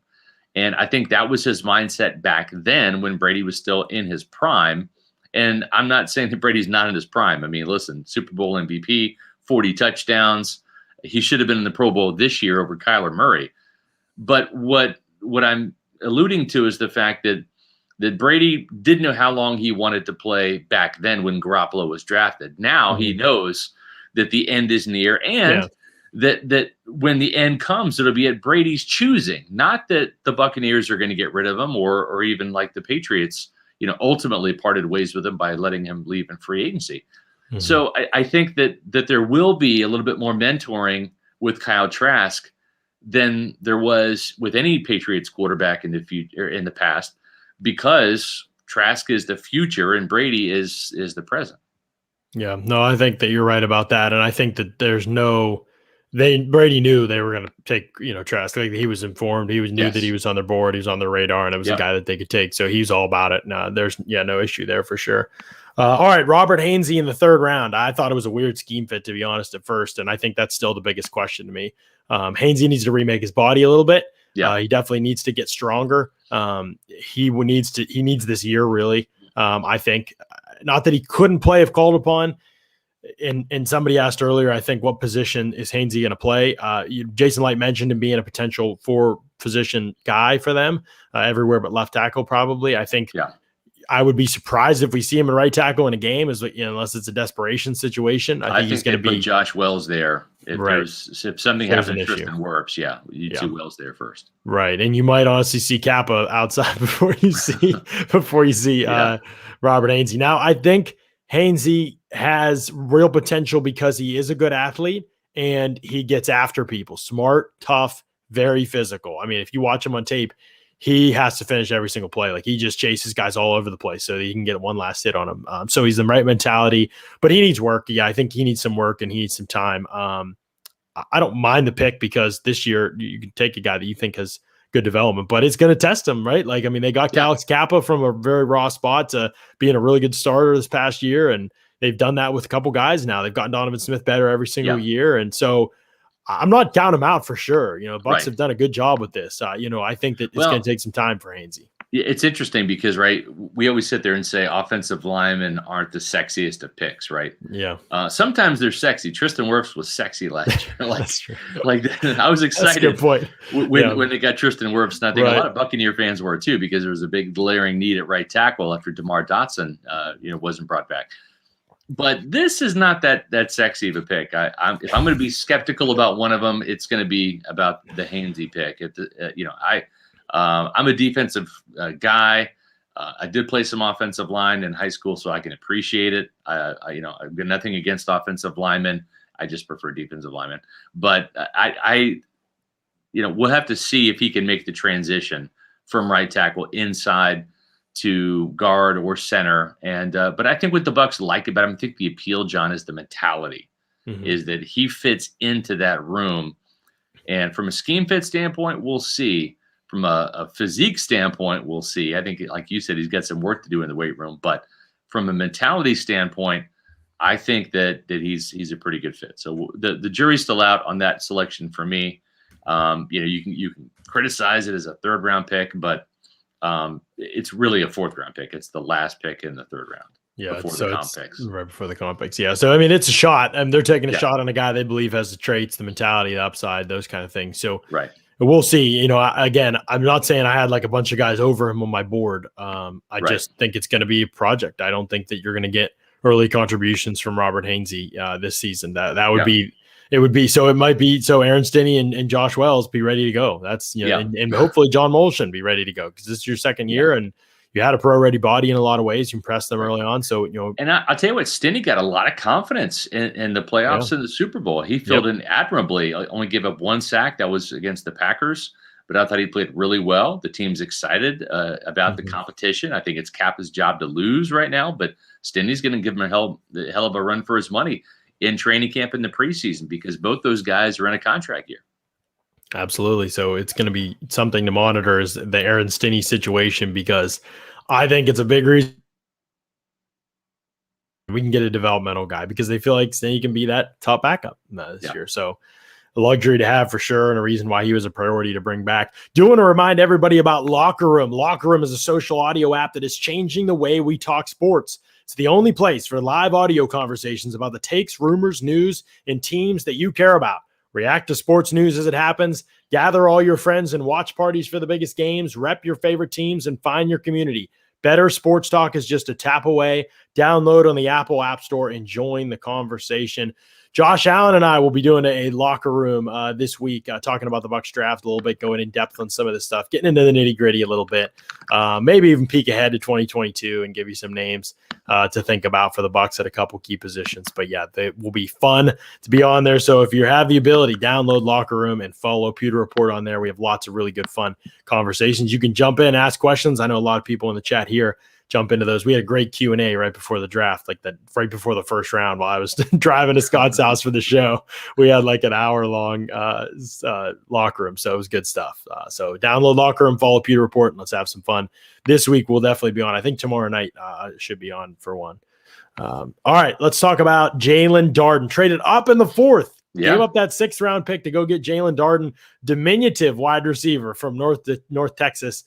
And I think that was his mindset back then when Brady was still in his prime. And I'm not saying that Brady's not in his prime. I mean, listen, Super Bowl MVP, 40 touchdowns. He should have been in the Pro Bowl this year over Kyler Murray. But what I'm alluding to is the fact that Brady didn't know how long he wanted to play back then when Garoppolo was drafted. Now he knows that the end is near, and that when the end comes, it'll be at Brady's choosing. Not that the Buccaneers are going to get rid of him, or even like the Patriots, ultimately parted ways with him by letting him leave in free agency. Mm-hmm. So I think that there will be a little bit more mentoring with Kyle Trask than there was with any Patriots quarterback in the future, in the past, because Trask is the future and Brady is the present. Yeah, no, I think that you're right about that, and I think that Brady knew they were going to take, Trask. Like, he was informed. He knew that he was on their board. He was on their radar, and it was a guy that they could take. So he's all about it. No, there's no issue there for sure. All right, Robert Hainesy in the third round. I thought it was a weird scheme fit, to be honest, at first, and I think that's still the biggest question to me. Hainesy needs to remake his body a little bit. Yeah, he definitely needs to get stronger. He needs this year, really. I think, not that he couldn't play if called upon. And somebody asked earlier, I think, what position is Hainesy going to play? Jason Light mentioned him being a potential 4-position guy for them, everywhere but left tackle, probably. I think I would be surprised if we see him in right tackle in a game, unless it's a desperation situation. I think he's going to be Josh Wells there. If something happens to Tristan Wirfs, you see Wells there first. Right, and you might honestly see Kappa outside before you see Robert Hainesy. Now, I think Hainesy has real potential because he is a good athlete and he gets after people. Smart, tough, very physical. I mean, if you watch him on tape, he has to finish every single play. Like, he just chases guys all over the place so that he can get one last hit on him. So he's the right mentality, but he needs work. Yeah, I think he needs some work and he needs some time. I don't mind the pick because this year you can take a guy that you think has good development, but it's going to test him, right? Like, I mean, they got Alex Kappa from a very raw spot to being a really good starter this past year, and they've done that with a couple guys now. They've gotten Donovan Smith better every single year, and so I'm not counting him out for sure. Bucs have done a good job with this. I think that it's going to take some time for Hainesy. It's interesting because, right, we always sit there and say offensive linemen aren't the sexiest of picks, right? Yeah. Sometimes they're sexy. Tristan Wirfs was sexy last year. That's true. I was excited. That's a good point. When they got Tristan Wirfs. And I think a lot of Buccaneer fans were too, because there was a big glaring need at right tackle after DeMar Dotson, wasn't brought back. But this is not that sexy of a pick. If I'm going to be skeptical about one of them, it's going to be about the Hainesy pick. I'm a defensive guy. I did play some offensive line in high school, so I can appreciate it. I've got nothing against offensive linemen. I just prefer defensive linemen. But we'll have to see if he can make the transition from right tackle inside to guard or center. And but I think what the Bucs like about him, I think the appeal, John, is the mentality, is that he fits into that room. And from a scheme fit standpoint, we'll see. From a physique standpoint, we'll see. I think, like you said, he's got some work to do in the weight room. But from a mentality standpoint, I think that he's a pretty good fit. So the jury's still out on that selection for me. You can criticize it as a third round pick, but it's really a fourth round pick. It's the last pick in the third round. Yeah, before so the comp it's picks. right before the comp picks. Yeah, so I mean, it's a shot, and they're taking a shot on a guy they believe has the traits, the mentality, the upside, those kind of things. So we'll see. Again, I'm not saying I had like a bunch of guys over him on my board. I just think it's going to be a project. I don't think that you're going to get early contributions from Robert Hainesy this season. That would be. It would be so. It might be so. Aaron Stinney and Josh Wells be ready to go. That's and hopefully John Molshan be ready to go, because this is your second year and you had a pro-ready body in a lot of ways. You impressed them early on, so And I'll tell you what, Stinney got a lot of confidence in the playoffs and the Super Bowl. He filled in admirably. Only gave up one sack. That was against the Packers, but I thought he played really well. The team's excited about the competition. I think it's Kappa's job to lose right now, but Stinney's going to give him a hell of a run for his money in training camp in the preseason, because both those guys are in a contract year. Absolutely. So it's going to be something to monitor, is the Aaron Stinney situation, because I think it's a big reason we can get a developmental guy, because they feel like Stinney can be that top backup this year. So a luxury to have for sure, and a reason why he was a priority to bring back. Do want to remind everybody about Locker Room. Locker Room is a social audio app that is changing the way we talk sports. It's the only place for live audio conversations about the takes, rumors, news, and teams that you care about. React to sports news as it happens. Gather all your friends and watch parties for the biggest games. Rep your favorite teams and find your community. Better sports talk is just a tap away. Download on the Apple App Store and join the conversation. Josh Allen and I will be doing a Locker Room this week, talking about the Bucs draft a little bit, going in depth on some of this stuff, getting into the nitty gritty a little bit, maybe even peek ahead to 2022 and give you some names to think about for the Bucs at a couple key positions. But yeah, they will be fun to be on there. So if you have the ability, download Locker Room and follow Pewter Report on there. We have lots of really good, fun conversations. You can jump in, ask questions. I know a lot of people in the chat here jump into those. We had a great Q&A right before the draft, like that right before the first round while I was driving to Scott's house for the show. We had like an hour-long Locker Room, so it was good stuff. So download Locker Room, follow Pewter Report, and let's have some fun. This week we'll definitely be on. I think tomorrow night should be on for one. All right, let's talk about Jalen Darden. Traded up in the fourth. Gave up that 6th round pick to go get Jalen Darden, diminutive wide receiver from North Texas,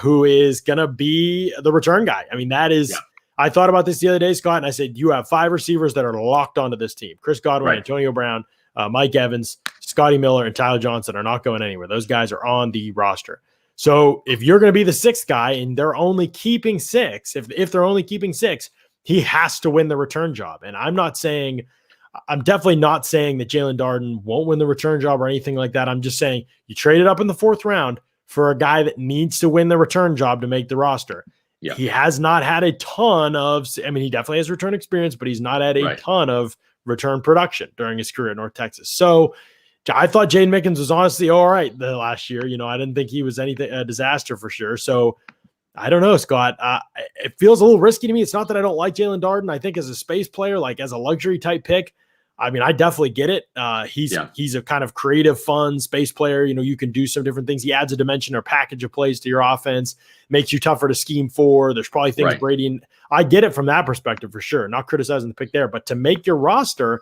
who is going to be the return guy. I mean, that is I thought about this the other day, Scott, and I said, you have 5 receivers that are locked onto this team. Chris Godwin, Antonio Brown, Mike Evans, Scotty Miller, and Tyler Johnson are not going anywhere. Those guys are on the roster. So if you're going to be the 6th guy and they're only keeping 6, if they're only keeping 6, he has to win the return job. And I'm definitely not saying that Jalen Darden won't win the return job or anything like that. I'm just saying you traded up in the 4th round for a guy that needs to win the return job to make the roster. Yeah. He has not had a ton of, I mean, he definitely has return experience, but he's not had a ton of return production during his career at North Texas. So I thought Jaden Mickens was honestly all right the last year. You know, I didn't think he was anything, a disaster for sure. So I don't know, Scott. It feels a little risky to me. It's not that I don't like Jalen Darden. I think as a space player, like as a luxury type pick, I mean, I definitely get it. He's a kind of creative, fun space player. You know, you can do some different things. He adds a dimension or package of plays to your offense, makes you tougher to scheme for. There's probably things Brady, and I get it from that perspective for sure. Not criticizing the pick there, but to make your roster,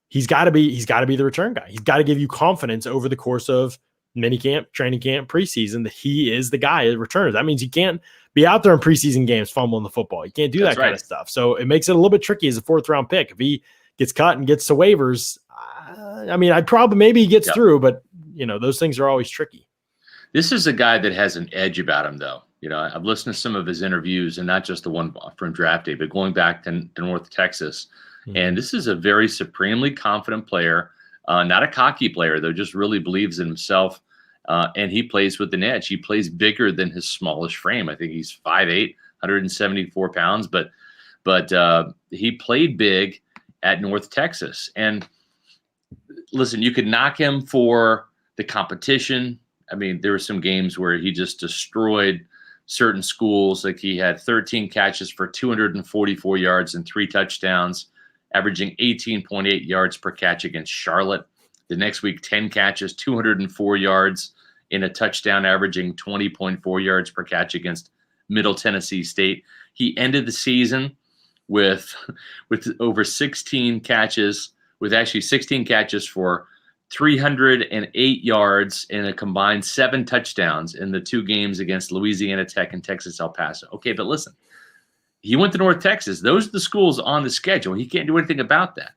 he's got to be the return guy. He's got to give you confidence over the course of minicamp, training camp, preseason that he is the guy that returns. That means he can't be out there in preseason games fumbling the football. You can't do that kind of stuff. So it makes it a little bit tricky as a 4th round pick. If he gets cut and gets to waivers, I mean, maybe he gets through, but you know, those things are always tricky. This is a guy that has an edge about him, though. You know, I've listened to some of his interviews, and not just the one from draft day, but going back to North Texas. Mm-hmm. And this is a very supremely confident player, not a cocky player, though, just really believes in himself. And he plays with an edge. He plays bigger than his smallish frame. I think he's 5'8", 174 pounds, but he played big at North Texas. And listen, you could knock him for the competition. I mean, there were some games where he just destroyed certain schools. Like he had 13 catches for 244 yards and 3 touchdowns, averaging 18.8 yards per catch against Charlotte. The next week, 10 catches, 204 yards in a touchdown, averaging 20.4 yards per catch against Middle Tennessee State. He ended the season with over 16 catches, with actually 16 catches for 308 yards and a combined 7 touchdowns in the 2 games against Louisiana Tech and Texas El Paso. Okay, but listen, he went to North Texas. Those are the schools on the schedule. He can't do anything about that.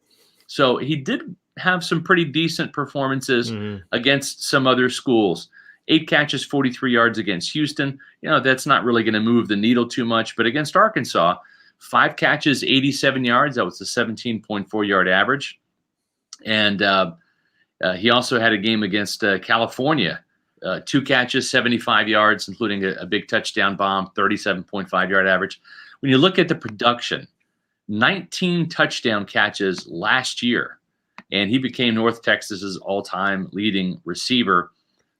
So he did have some pretty decent performances against some other schools. 8 catches, 43 yards against Houston. You know, that's not really going to move the needle too much. But against Arkansas, 5 catches, 87 yards. That was a 17.4 yard average. And he also had a game against California. 2 catches, 75 yards, including a big touchdown bomb, 37.5 yard average. When you look at the production, 19 touchdown catches last year, and he became North Texas's all-time leading receiver.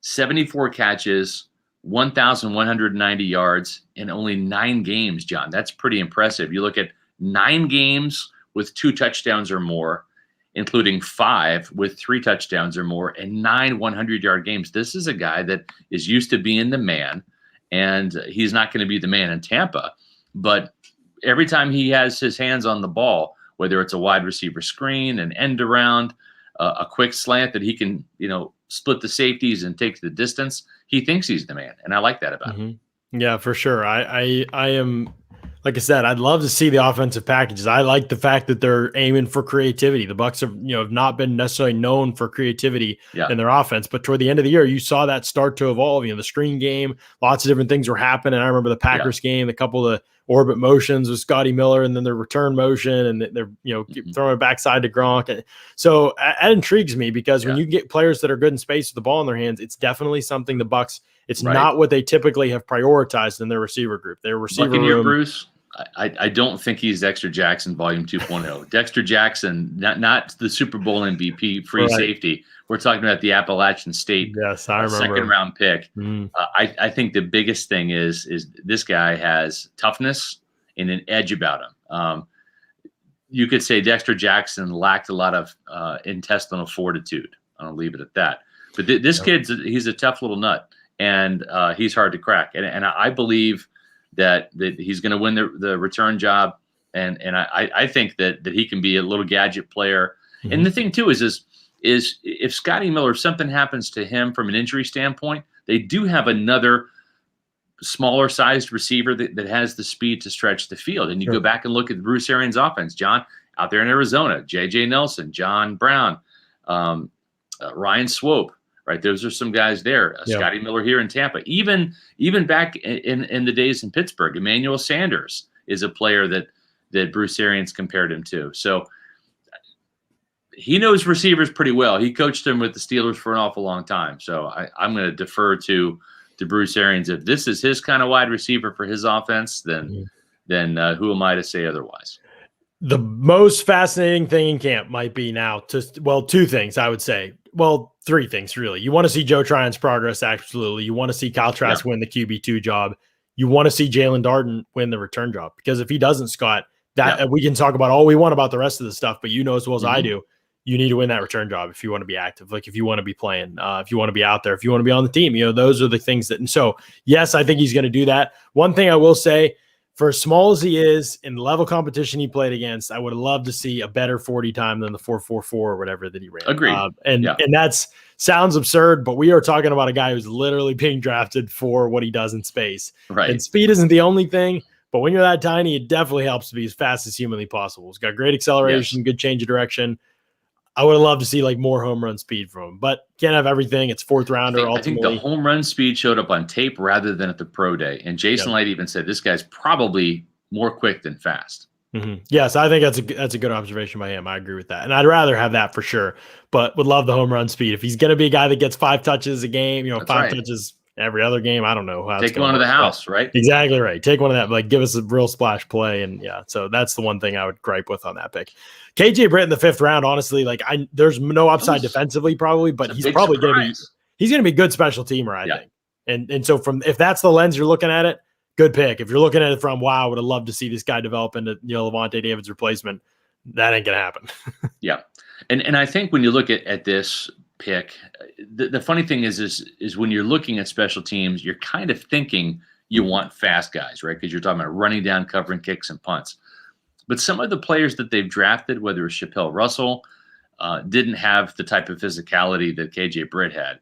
74 catches, 1,190 yards in only 9 games, John. That's pretty impressive. You look at 9 games with 2 touchdowns or more, including 5 with 3 touchdowns or more, and 9 100-yard games. This is a guy that is used to being the man, and he's not going to be the man in Tampa. But every time he has his hands on the ball, whether it's a wide receiver screen, an end around, a quick slant that he can, you know, split the safeties and take the distance, he thinks he's the man. And I like that about him. Yeah, for sure. I am, like I said, I'd love to see the offensive packages. I like the fact that they're aiming for creativity. The Bucs have not been necessarily known for creativity in their offense, but toward the end of the year, you saw that start to evolve. You know, the screen game, lots of different things were happening. I remember the Packers game, a couple of orbit motions with Scotty Miller, and then their return motion, and they're throwing it backside to Gronk. So that intrigues me because when you get players that are good in space with the ball in their hands, it's definitely something the Bucs. It's not what they typically have prioritized in their receiver group. Their receiver room. Bruce, I don't think he's Dexter Jackson Volume 2.0. Dexter Jackson, not the Super Bowl MVP free safety. We're talking about the Appalachian State second round pick. I think the biggest thing is this guy has toughness and an edge about him. You could say Dexter Jackson lacked a lot of intestinal fortitude. I'll leave it at that. But this he's a tough little nut, and he's hard to crack. And I believe that he's going to win the return job. And I think that he can be a little gadget player. And the thing too is if Scotty Miller, if something happens to him from an injury standpoint, they do have another smaller sized receiver that has the speed to stretch the field. And you go back and look at Bruce Arians' offense, John, out there in Arizona, J.J. Nelson, John Brown, Ryan Swope, right? Those are some guys there. Scotty Miller here in Tampa. Even back in the days in Pittsburgh, Emmanuel Sanders is a player that Bruce Arians compared him to. So he knows receivers pretty well. He coached them with the Steelers for an awful long time. So I'm going to defer to to Bruce Arians, if this is his kind of wide receiver for his offense, then who am I to say otherwise? The most fascinating thing in camp might be now two things I would say. Well, three things really. You want to see Joe Tryon's progress. Absolutely. You want to see Kyle Trask win the QB2 job. You want to see Jalen Darden win the return job, because if he doesn't, Scott, we can talk about all we want about the rest of the stuff, but as well as I do, you need to win that return job if you want to be active, like if you want to be playing, if you want to be out there, if you want to be on the team, those are the things and so, yes, I think he's going to do that. One thing I will say, for as small as he is in the level competition he played against, I would have loved to see a better 40 time than the 4.44 or whatever that he ran. Agreed. And that's sounds absurd, but we are talking about a guy who's literally being drafted for what he does in space. Right. And speed isn't the only thing, but when you're that tiny, it definitely helps to be as fast as humanly possible. He's got great acceleration, good change of direction. I would have loved to see more home run speed from him, but can't have everything. It's fourth rounder. I think the home run speed showed up on tape rather than at the pro day. And Jason Light even said this guy's probably more quick than fast. Mm-hmm. Yes, I think that's a good observation by him. I agree with that, and I'd rather have that for sure. But would love the home run speed if he's going to be a guy that gets 5 touches a game. Touches every other game. I don't know how. Take one to the house, right? Exactly right. Take one of that. Give us a real splash play, and so that's the one thing I would gripe with on that pick. KJ Britt in the 5th round, honestly, there's no upside defensively probably, but he's probably going to be a good special teamer, I think. And so if that's the lens you're looking at it, good pick. If you're looking at it from, wow, I would have loved to see this guy develop into Levante David's replacement, that ain't gonna happen. Yeah, and I think when you look at this pick, the funny thing is when you're looking at special teams, you're kind of thinking you want fast guys, right? Because you're talking about running down, covering kicks and punts. But some of the players that they've drafted, whether it's Chappelle Russell, didn't have the type of physicality that KJ Britt had.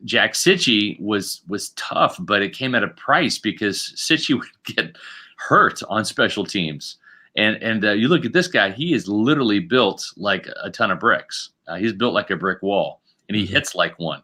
Jack Sitchie was tough, but it came at a price because Sitchie would get hurt on special teams. And you look at this guy, he is literally built like a ton of bricks. He's built like a brick wall, and he hits like one.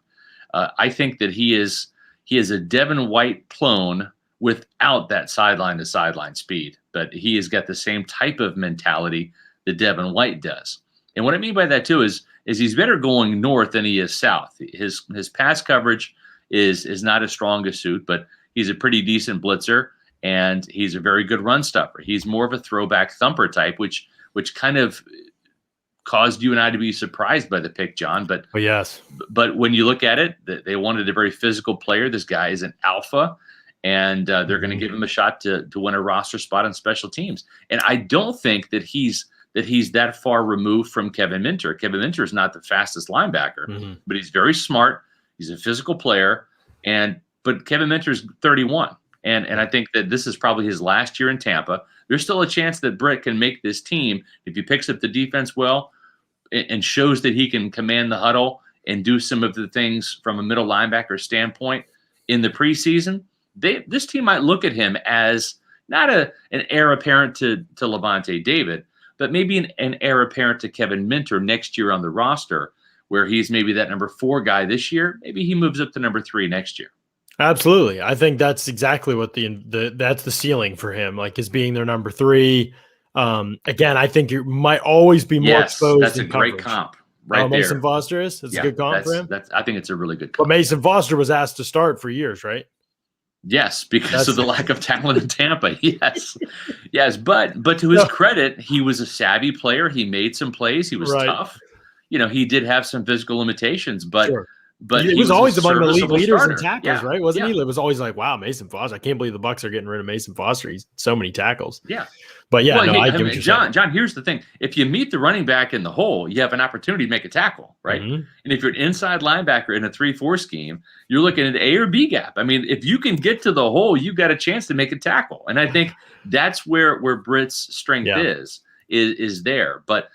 I think that he is a Devin White clone without that sideline to sideline speed, but he has got the same type of mentality that Devin White does. And what I mean by that too is he's better going north than he is south. His pass coverage is not as strong a suit, but he's a pretty decent blitzer, and he's a very good run stuffer. He's more of a throwback thumper type, which kind of caused you and I to be surprised by the pick, John. But yes, but when you look at it, they wanted a very physical player. This guy is an alpha, and they're going to give him a shot to win a roster spot on special teams. And I don't think that he's that far removed from Kevin Minter. Kevin Minter is not the fastest linebacker, but he's very smart. He's a physical player, but Kevin Minter is 31, and I think that this is probably his last year in Tampa. There's still a chance that Britt can make this team if he picks up the defense well and shows that he can command the huddle and do some of the things from a middle linebacker standpoint in the preseason. This team might look at him as not an heir apparent to Levante David, but maybe an heir apparent to Kevin Minter next year on the roster, where he's maybe that number 4 guy this year. Maybe he moves up to number 3 next year. Absolutely. I think that's exactly what that's the ceiling for him, is being their number 3. Again, I think you might always be more exposed. That's a great comp right there. Mason Foster is? That's a good comp for him? I think it's a really good comp. But Mason Foster was asked to start for years, right? Yes, because of the lack of talent in Tampa. Yes. But to his credit, he was a savvy player. He made some plays. He was tough. He did have some physical limitations, but he was always among the league leaders in tackles, right? Wasn't he? It was always like, wow, Mason Foster. I can't believe the Bucs are getting rid of Mason Foster. He's so many tackles. Yeah. But John, here's the thing. If you meet the running back in the hole, you have an opportunity to make a tackle, right? And if you're an inside linebacker in a 3-4 scheme, you're looking at A or B gap. I mean, if you can get to the hole, you've got a chance to make a tackle. And I think that's where Britt's strength is there. But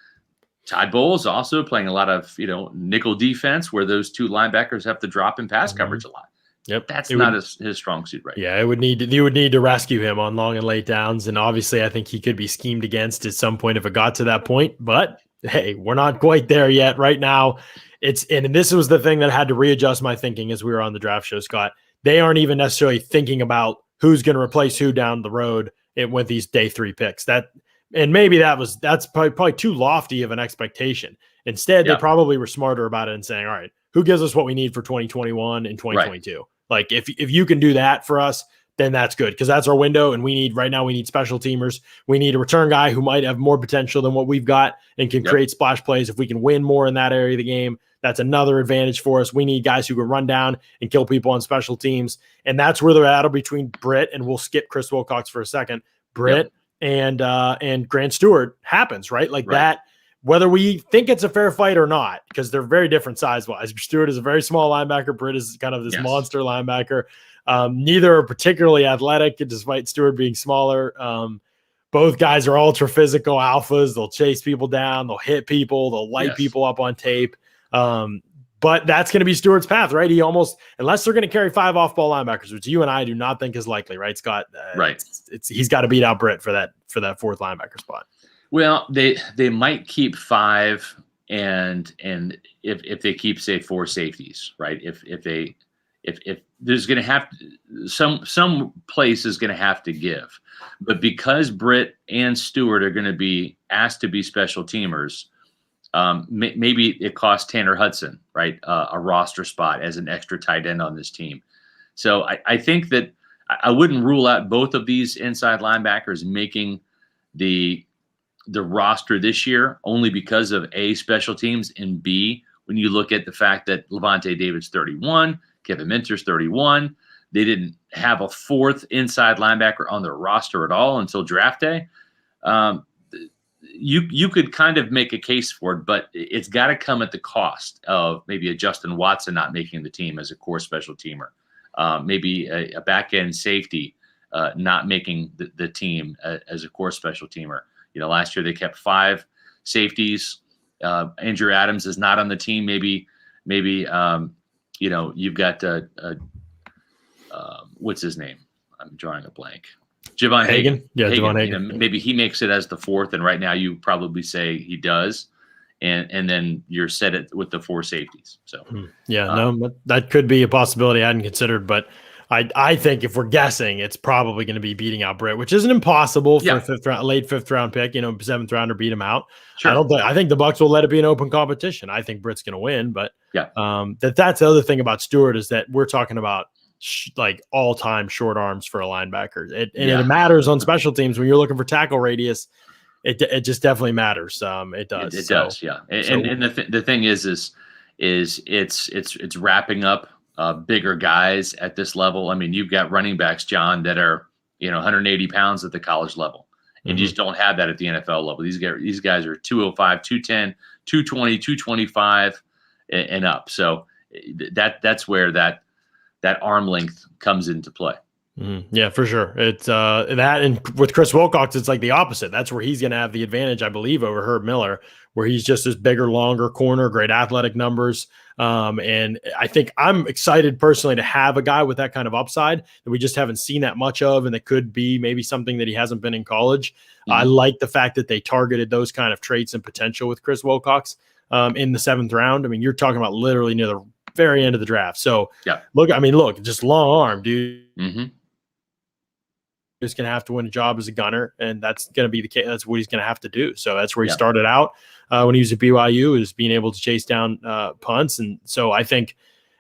Todd Bowles also playing a lot of, nickel defense where those 2 linebackers have to drop in pass coverage a lot. Yep, that's not his strong suit, right? Yeah, you would need to rescue him on long and late downs, and obviously, I think he could be schemed against at some point if it got to that point. But hey, we're not quite there yet. Right now, and this was the thing that I had to readjust my thinking as we were on the draft show, Scott. They aren't even necessarily thinking about who's going to replace who down the road with these day 3 picks. And maybe that's probably too lofty of an expectation. Instead, they probably were smarter about it and saying, all right, who gives us what we need for 2021 and 2022? Like if you can do that for us, then that's good, because that's our window. And we need special teamers. We need a return guy who might have more potential than what we've got and can create splash plays. If we can win more in that area of the game, that's another advantage for us. We need guys who can run down and kill people on special teams. And that's where the battle between Britt, and we'll skip Chris Wilcox for a second, Britt and Grant Stewart happens, right? Like that, whether we think it's a fair fight or not, because they're very different size-wise. Stewart is a very small linebacker. Britt is kind of this monster linebacker. Neither are particularly athletic, despite Stewart being smaller. Both guys are ultra physical alphas. They'll chase people down. They'll hit people. They'll light people up on tape. But that's going to be Stewart's path, right? He almost, unless they're going to carry 5 off-ball linebackers, which you and I do not think is likely, right, Scott? He's got to beat out Britt for that 4th linebacker spot. Well, they might keep 5, and if they keep, say, 4 safeties, right? If there's going to have some place is going to have to give, but because Britt and Stewart are going to be asked to be special teamers, maybe it costs Tanner Hudson, right, a roster spot as an extra tight end on this team. So I think that I wouldn't rule out both of these inside linebackers making the roster this year, only because of A, special teams, and B, when you look at the fact that Levante David's 31, Kevin Minter's 31, they didn't have a 4th inside linebacker on their roster at all until draft day. You could kind of make a case for it, but it's got to come at the cost of maybe a Justin Watson not making the team as a core special teamer, maybe a back-end safety not making the team as a core special teamer. Last year they kept 5 safeties. Andrew Adams is not on the team. Maybe you've got what's his name? I'm drawing a blank. Javon Hagan. Yeah, Javon Hagan. Maybe he makes it as the 4th, and right now you probably say he does, and then you're set it with the 4 safeties. So that could be a possibility I hadn't considered, but I think if we're guessing, it's probably going to be beating out Britt, which isn't impossible for a late 5th round pick. 7th rounder beat him out. Sure. I think the Bucs will let it be an open competition. I think Britt's going to win, but that's the other thing about Stewart is that we're talking about like all-time short arms for a linebacker. It matters on special teams when you're looking for tackle radius. It just definitely matters. It does. It does. Yeah. And the thing is it's wrapping up bigger guys at this level. I mean, you've got running backs, John, that are 180 pounds at the college level, and you just don't have that at the NFL level. These guys are 205, 210, 220, 225, and up. So that's where that arm length comes into play. Yeah, for sure. It's that, and with Chris Wilcox, it's like the opposite. That's where he's going to have the advantage, I believe, over Herb Miller, where he's just this bigger, longer corner, great athletic numbers. And I think I'm excited personally to have a guy with that kind of upside that we just haven't seen that much of, and that could be maybe something that he hasn't been in college. I like the fact that they targeted those kind of traits and potential with Chris Wilcox in the 7th round. I mean, you're talking about literally near the very end of the draft. So look, just long arm, dude. He's going to have to win a job as a gunner, and that's going to be the case. That's what he's going to have to do. So that's where he started out when he was at BYU, is being able to chase down punts. And so I think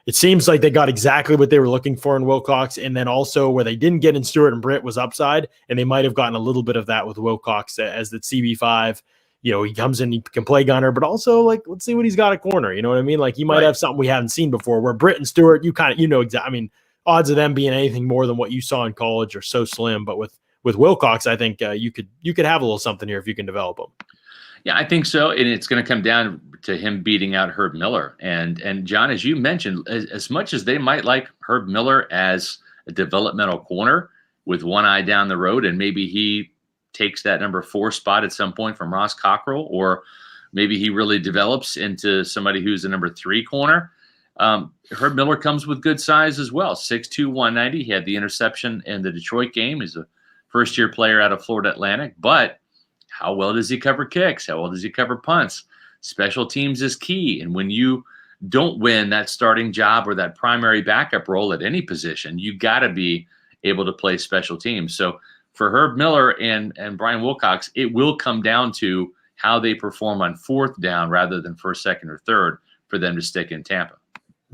it seems like they got exactly what they were looking for in Wilcox. And then also where they didn't get in Stewart and Britt was upside, and they might have gotten a little bit of that with Wilcox as the CB5. He comes in, he can play gunner, but also like, let's see what he's got at corner. You know what I mean? Like he might have something we haven't seen before, where Britt and Stewart, exactly. I mean, odds of them being anything more than what you saw in college are so slim, but with Wilcox, I think you could have a little something here if you can develop them. Yeah, I think so. And it's going to come down to him beating out Herb Miller. And John, as you mentioned, as much as they might like Herb Miller as a developmental corner with one eye down the road, and maybe he takes that number 4 spot at some point from Ross Cockrell, or maybe he really develops into somebody who's a number 3 corner. Herb Miller comes with good size as well, 6'2", 190. He had the interception in the Detroit game. He's a first-year player out of Florida Atlantic, but how well does he cover kicks? How well does he cover punts? Special teams is key, and when you don't win that starting job or that primary backup role at any position, you got to be able to play special teams. So for Herb Miller and Brian Wilcox, it will come down to how they perform on 4th down rather than 1st, 2nd, or 3rd for them to stick in Tampa.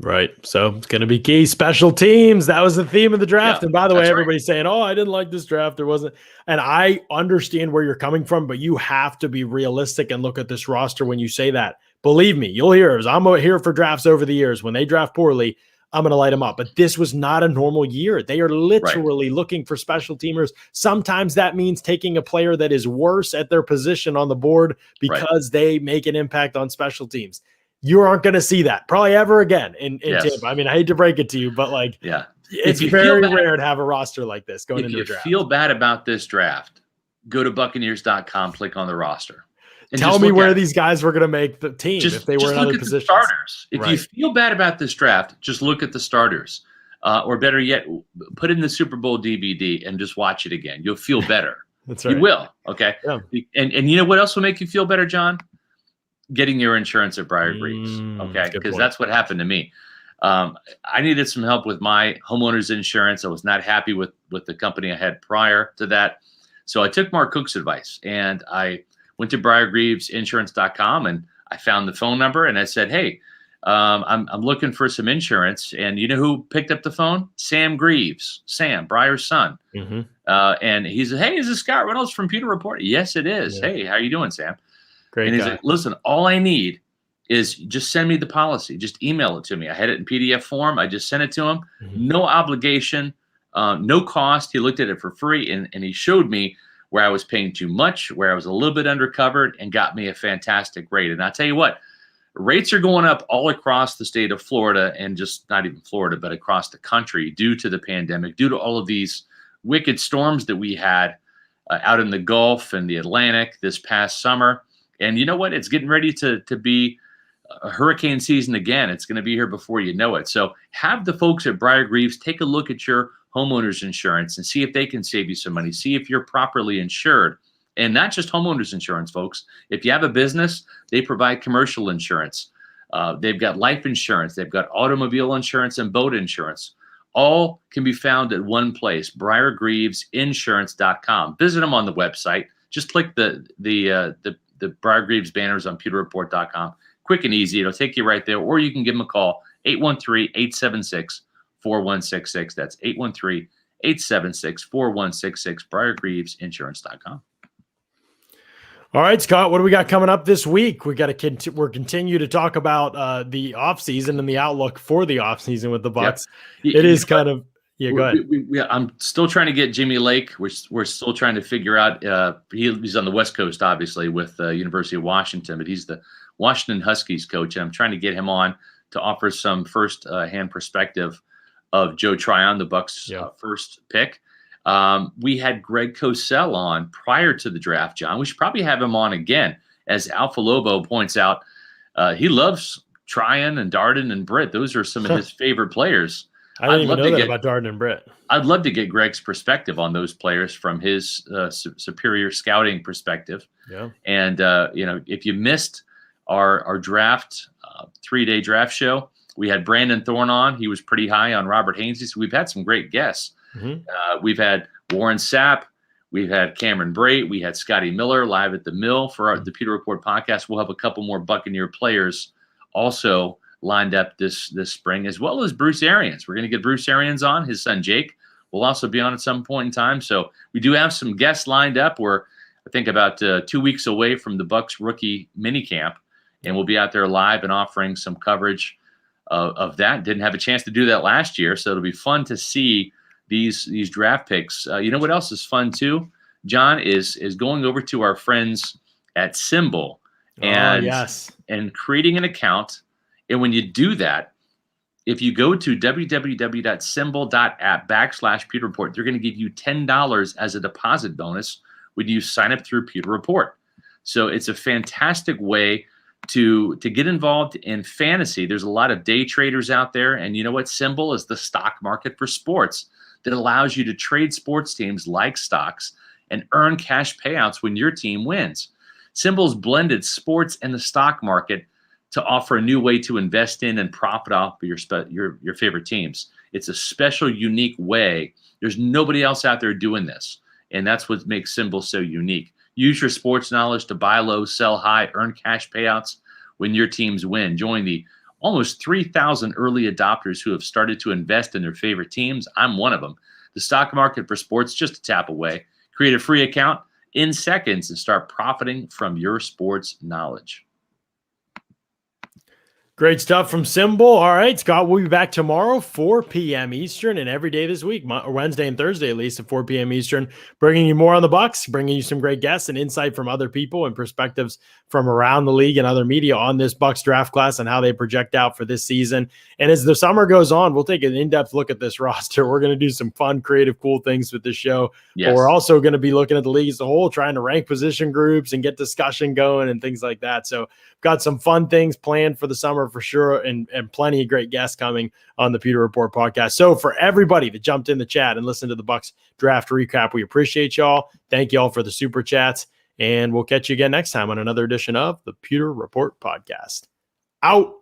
Right. So it's going to be key. Special teams. That was the theme of the draft. Yeah, And by the way, that's right. everybody's saying, oh, I didn't like this draft. There wasn't. And I understand where you're coming from, but you have to be realistic and look at this roster when you say that. Believe me, you'll hear it. I'm here for drafts over the years. When they draft poorly, I'm going to light them up. But this was not a normal year. They are literally looking for special teamers. Sometimes that means taking a player that is worse at their position on the board because they make an impact on special teams. You aren't going to see that probably ever again in Tampa. I mean, I hate to break it to you, but it's very rare to have a roster like this going into a draft. If you feel bad about this draft, go to Buccaneers.com, click on the roster. And tell me where these guys were going to make the team if they were in other positions. The starters. If you feel bad about this draft, just look at the starters. Or better yet, put in the Super Bowl DVD and just watch it again. You'll feel better. That's right. You will. Okay. Yeah. And you know what else will make you feel better, John? Getting your insurance at Briar Greaves. Okay. Because that's what happened to me. I needed some help with my homeowner's insurance. I was not happy with the company I had prior to that. So I took Mark Cook's advice and I went to BriarGreavesInsurance.com and I found the phone number and I said, hey, I'm looking for some insurance. And you know who picked up the phone? Sam Greaves, Sam, Briar's son. Mm-hmm. And he said, hey, is this Scott Reynolds from Pewter Report? Yes, it is. Yeah. Hey, how you doing, Sam? Great and he's guy. like, listen, all I need is just send me the policy. Just email it to me. I had it in PDF form. I just sent it to him. Mm-hmm. No obligation, no cost. He looked at it for free and he showed me where I was paying too much, where I was a little bit undercovered, and got me a fantastic rate. And I'll tell you what, rates are going up all across the state of Florida, and just not even Florida, but across the country due to the pandemic, due to all of these wicked storms that we had out in the Gulf and the Atlantic this past summer. And you know what? It's getting ready to be a hurricane season again. It's going to be here before you know it. So have the folks at Briar Greaves take a look at your homeowner's insurance and see if they can save you some money. See if you're properly insured. And not just homeowners insurance, folks. If you have a business, they provide commercial insurance. They've got life insurance. They've got automobile insurance and boat insurance. All can be found at one place, BriarGreavesInsurance.com. Visit them on the website. Just click the Briar Greaves banners on PewterReport.com. Quick and easy. It'll take you right there. Or you can give them a call, 813-876-4166. That's 813-876-4166, BriarGreavesInsurance.com. All right, Scott, what do we got coming up this week? We're continue to talk about the offseason and the outlook for the offseason with the Bucs. Yep. It is kind of go ahead. I'm still trying to get Jimmy Lake. We're still trying to figure out. He's on the West Coast, obviously, with the University of Washington, but he's the Washington Huskies coach. And I'm trying to get him on to offer some first-hand perspective of Joe Tryon, the Bucs' first pick. We had Greg Cosell on prior to the draft, John. We should probably have him on again. As Alpha Lobo points out, he loves Tryon and Darden and Britt. Those are some of his favorite players. I didn't even know that about Darden and Britt. I'd love to get Greg's perspective on those players from his superior scouting perspective. Yeah. And, if you missed our draft, 3-day draft show, we had Brandon Thorne on. He was pretty high on Robert Hainesy. So we've had some great guests. Mm-hmm. We've had Warren Sapp. We've had Cameron Brate. We had Scotty Miller live at the Mill for the Pewter Report podcast. We'll have a couple more Buccaneer players also lined up this spring, as well as Bruce Arians. We're going to get Bruce Arians on. His son Jake will also be on at some point in time. So we do have some guests lined up. We're, I think, about 2 weeks away from the Bucs rookie minicamp, and we'll be out there live and offering some coverage of that. Didn't have a chance to do that last year, so it'll be fun to see these draft picks. You know what else is fun too, John, is going over to our friends at Symbol and creating an account. And when you do that, if you go to www.symbol.app/Pewter Report, they're going to give you $10 as a deposit bonus when you sign up through Pewter Report. So it's a fantastic way to get involved in fantasy. There's a lot of day traders out there. And you know what? Symbol is the stock market for sports that allows you to trade sports teams like stocks and earn cash payouts when your team wins. Symbol's blended sports and the stock market to offer a new way to invest in and profit off your favorite teams. It's a special, unique way. There's nobody else out there doing this, and that's what makes Symbol so unique. Use your sports knowledge to buy low, sell high, earn cash payouts when your teams win. Join the almost 3,000 early adopters who have started to invest in their favorite teams. I'm one of them. The stock market for sports, just a tap away. Create a free account in seconds and start profiting from your sports knowledge. Great stuff from Symbol. All right, Scott, we'll be back tomorrow, 4 p.m. Eastern, and every day this week, Wednesday and Thursday at least at 4 p.m. Eastern, bringing you more on the Bucs, bringing you some great guests and insight from other people and perspectives from around the league and other media on this Bucs draft class and how they project out for this season. And as the summer goes on, we'll take an in-depth look at this roster. We're going to do some fun, creative, cool things with this show. Yes. But we're also going to be looking at the league as a whole, trying to rank position groups and get discussion going and things like that. So got some fun things planned for the summer for sure, and plenty of great guests coming on the Pewter Report podcast. So for everybody that jumped in the chat and listened to the Bucs draft recap, we appreciate y'all. Thank y'all for the super chats, and we'll catch you again next time on another edition of the Pewter Report podcast. Out.